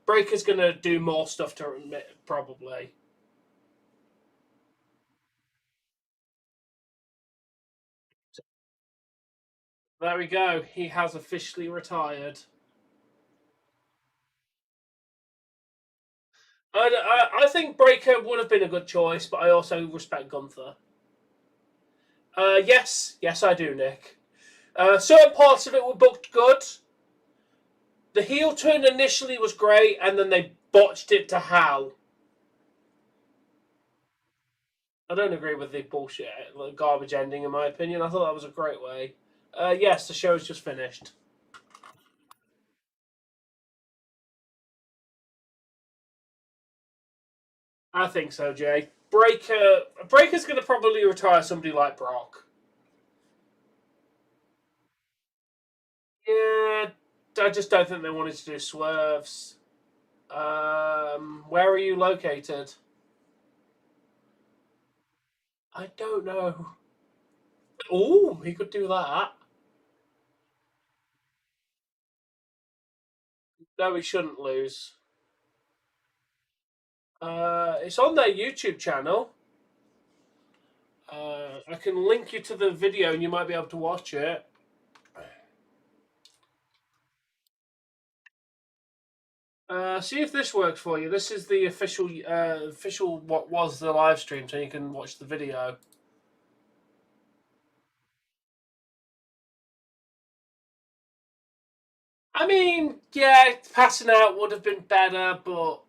Breaker's going to do more stuff to admit, probably. There we go. He has officially retired. I think Breaker would have been a good choice, but I also respect Gunther. Yes, I do, Nick. Certain parts of it were booked good. The heel turn initially was great, and then they botched it to hell. I don't agree with the bullshit, garbage ending, in my opinion. I thought that was a great way. Yes, the show's just finished. I think so, Jay. Breaker's going to probably retire somebody like Brock. Yeah, I just don't think they wanted to do swerves. Where are you located? I don't know. Oh, he could do that. No, he shouldn't lose. It's on their YouTube channel. I can link you to the video and you might be able to watch it. See if this works for you. This is the official what was the live stream, so you can watch the video. I mean, yeah, passing out would have been better, but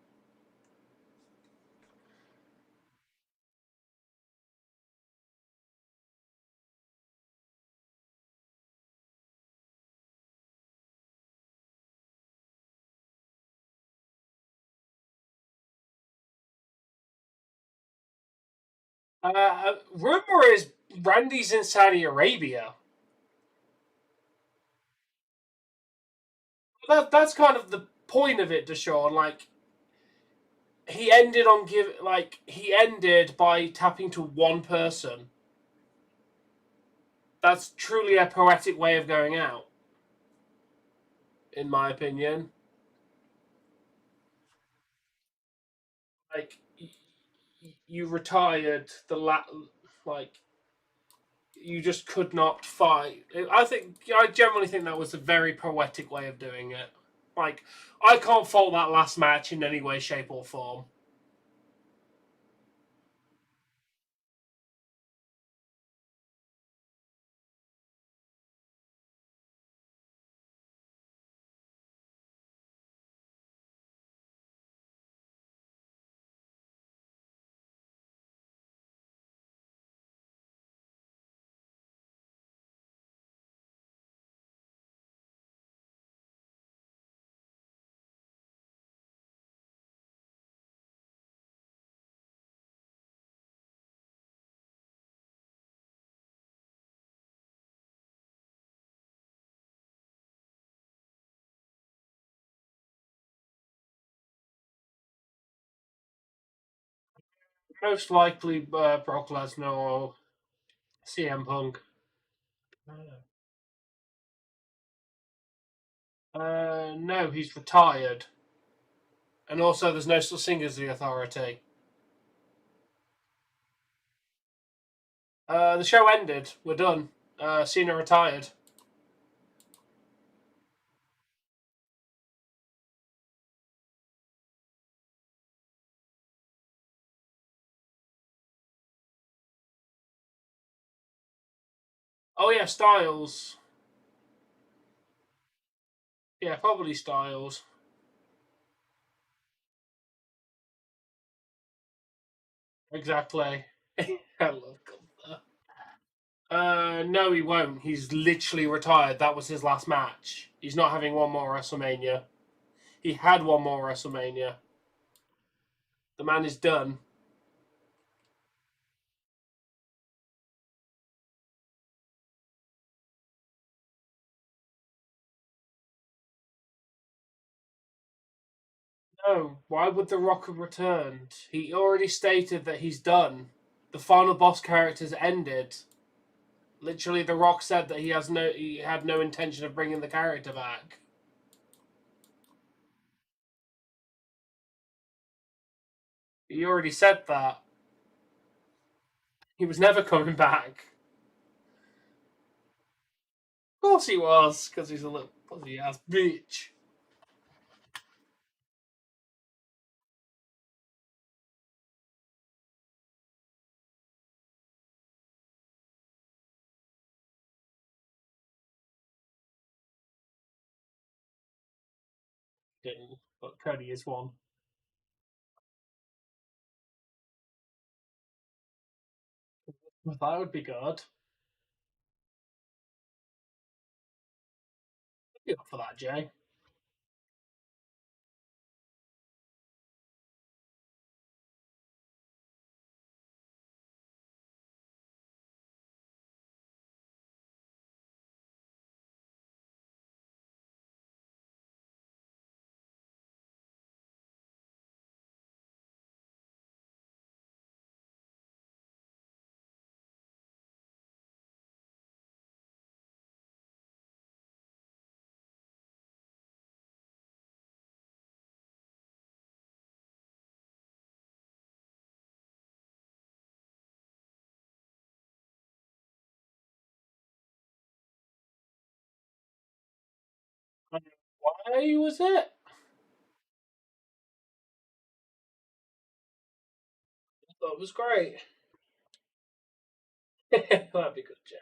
rumor is Randy's in Saudi Arabia. That's kind of the point of it, Deshaun. Like he ended by tapping to one person. That's truly a poetic way of going out, in my opinion. Like you retired like you just could not fight. I generally think that was a very poetic way of doing it. Like I can't fault that last match in any way, shape, or form. Most likely Brock Lesnar or CM Punk. No, he's retired. And also, there's no such thing as the Authority. The show ended. We're done. Cena retired. Oh yeah, Styles. Yeah, probably Styles. Exactly. I love Gunther. No, he won't. He's literally retired. That was his last match. He's not having one more WrestleMania. He had one more WrestleMania. The man is done. No, why would The Rock have returned? He already stated that he's done. The final boss character's ended. Literally, The Rock said that he had no intention of bringing the character back. He already said that. He was never coming back. Of course he was, because he's a little pussy ass bitch. Didn't, but Cody is one. Well, that would be good. I'd be up for that, Jay. Why was it? I thought it was great. That'd be good, Jay.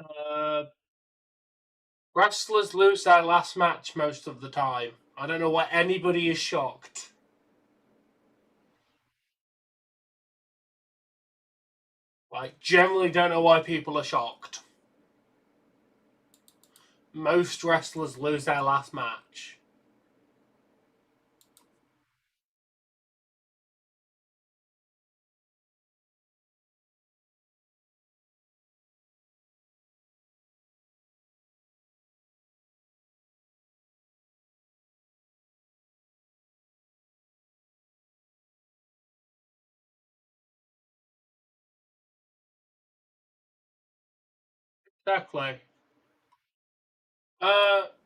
Uh, Wrestlers lose their last match most of the time. I don't know why anybody is shocked. Like, generally don't know why people are shocked. Most wrestlers lose their last match. Exactly.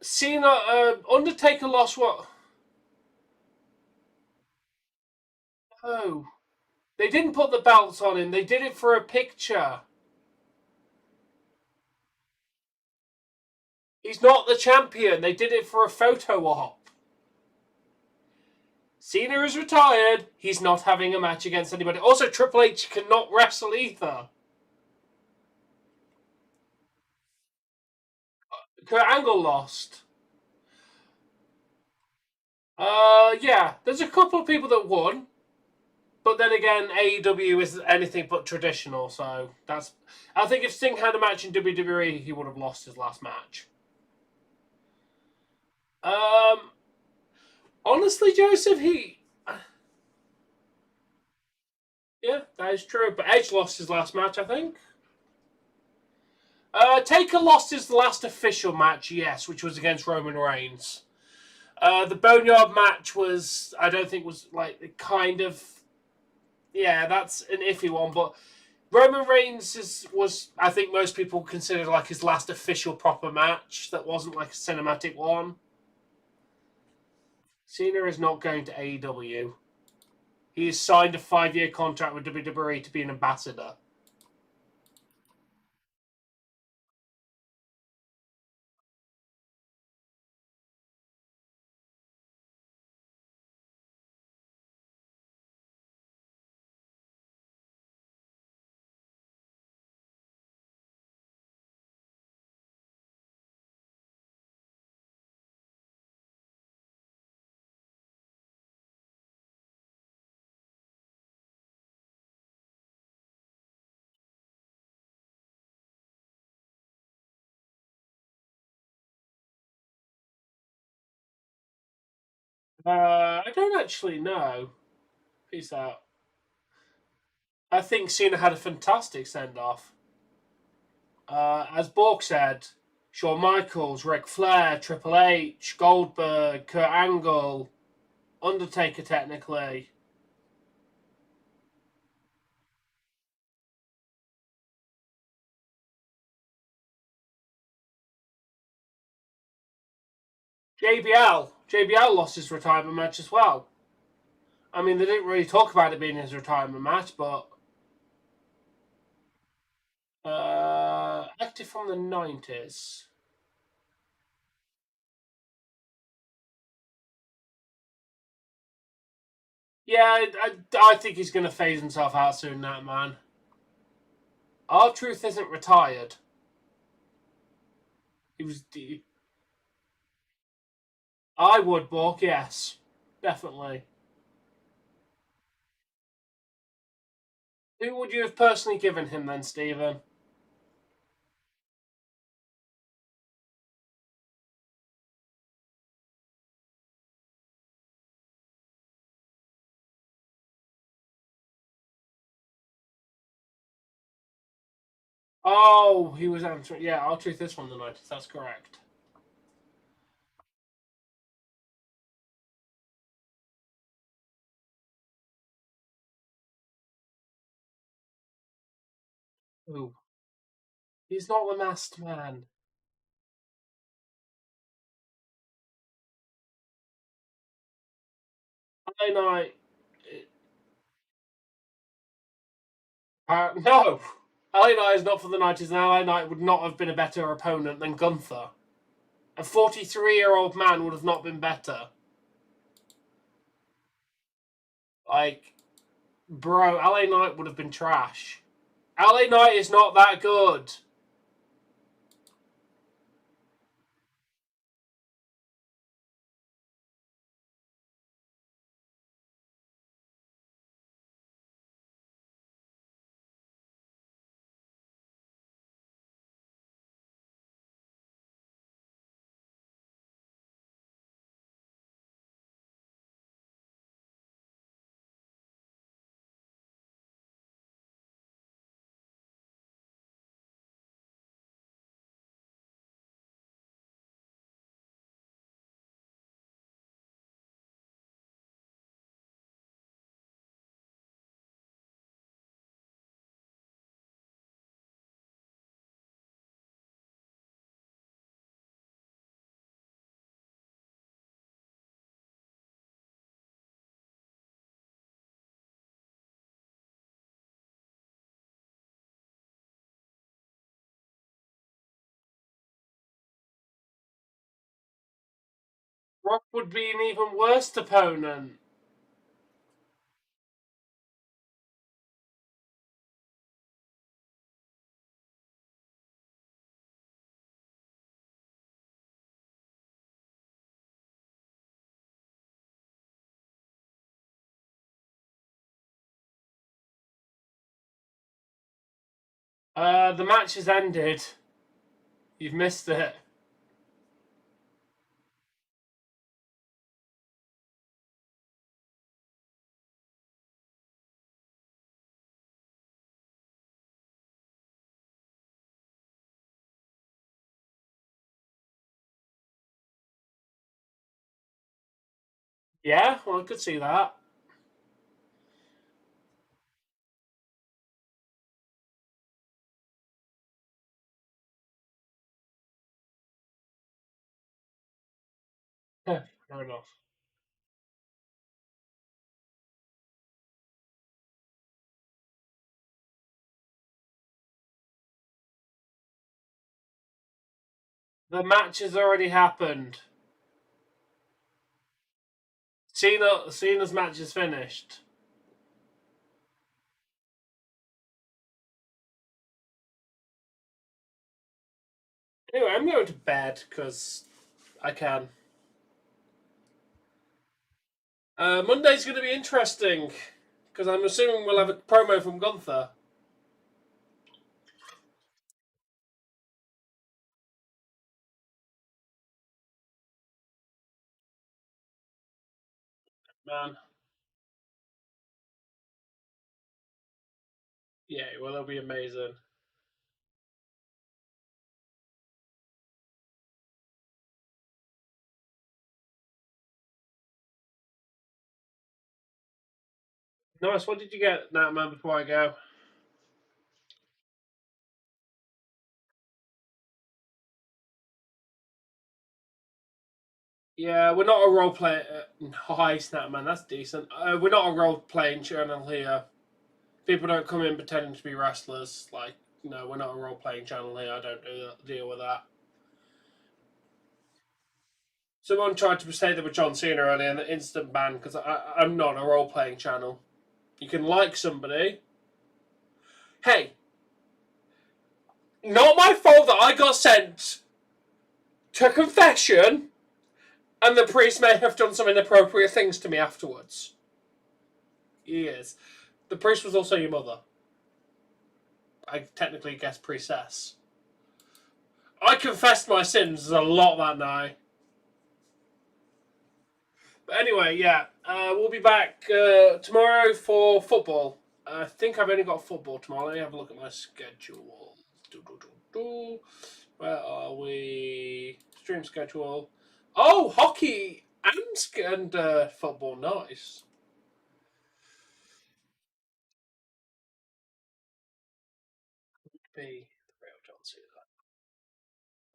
Cena, Undertaker lost what? Oh, they didn't put the belts on him. They did it for a picture. He's not the champion. They did it for a photo op. Cena is retired. He's not having a match against anybody. Also, Triple H cannot wrestle either. Kurt Angle lost. Yeah. There's a couple of people that won. But then again, AEW is anything but traditional, so that's... I think if Sting had a match in WWE, he would have lost his last match. Honestly, Joseph, yeah, that is true. But Edge lost his last match, I think. Taker lost his last official match, yes, which was against Roman Reigns. The Boneyard match was, I don't think was like kind of, yeah, that's an iffy one. But Roman Reigns was, I think most people consider like his last official proper match that wasn't like a cinematic one. Cena is not going to AEW. He has signed a 5-year contract with WWE to be an ambassador. I don't actually know. Peace out. I think Cena had a fantastic send off. As Bork said, Shawn Michaels, Ric Flair, Triple H, Goldberg, Kurt Angle, Undertaker technically. JBL lost his retirement match as well. I mean, they didn't really talk about it being his retirement match, but active from the 90s. Yeah, I think he's going to phase himself out soon, that man. R-Truth isn't retired. He was. I would, Bork, yes. Definitely. Who would you have personally given him then, Stephen? Oh, he was answering. Yeah, R-Truth is from the 90s. That's correct. Ooh. He's not the masked man. I know. No. LA Knight is not from the 90s, and LA Knight would not have been a better opponent than Gunther. A 43-year-old man would have not been better. Like, bro, LA Knight would have been trash. LA Knight is not that good. Rock would be an even worse opponent. The match has ended. You've missed it. Yeah, well, I could see that. Fair enough. The match has already happened. Cena's match is finished. Anyway, I'm going to bed because I can. Monday's going to be interesting because I'm assuming we'll have a promo from Gunther. Man, yeah, well, it'll be amazing. Nice. What did you get, Nat Man? Before I go, yeah, we're not a role play. Hi, Snap Man. That's decent. We're not a role playing channel here. People don't come in pretending to be wrestlers. Like, no, we're not a role playing channel here. I don't deal with that. Someone tried to say they were John Cena earlier and the instant ban because I'm not a role playing channel. You can like somebody. Hey, not my fault that I got sent to confession and the priest may have done some inappropriate things to me afterwards. He is. The priest was also your mother. I technically guess priestess. I confessed my sins a lot that night. But anyway, yeah, we'll be back tomorrow for football. I think I've only got football tomorrow. Let me have a look at my schedule. Where are we? Stream schedule. Oh, hockey and football. Nice. Be the real John Cena.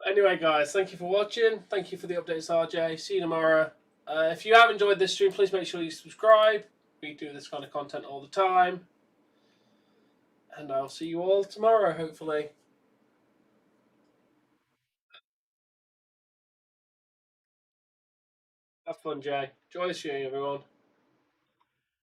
Anyway, guys, thank you for watching. Thank you for the updates, RJ. See you tomorrow. If you have enjoyed this stream, please make sure you subscribe. We do this kind of content all the time. And I'll see you all tomorrow, hopefully. Have fun, Jay. Enjoy the stream, everyone.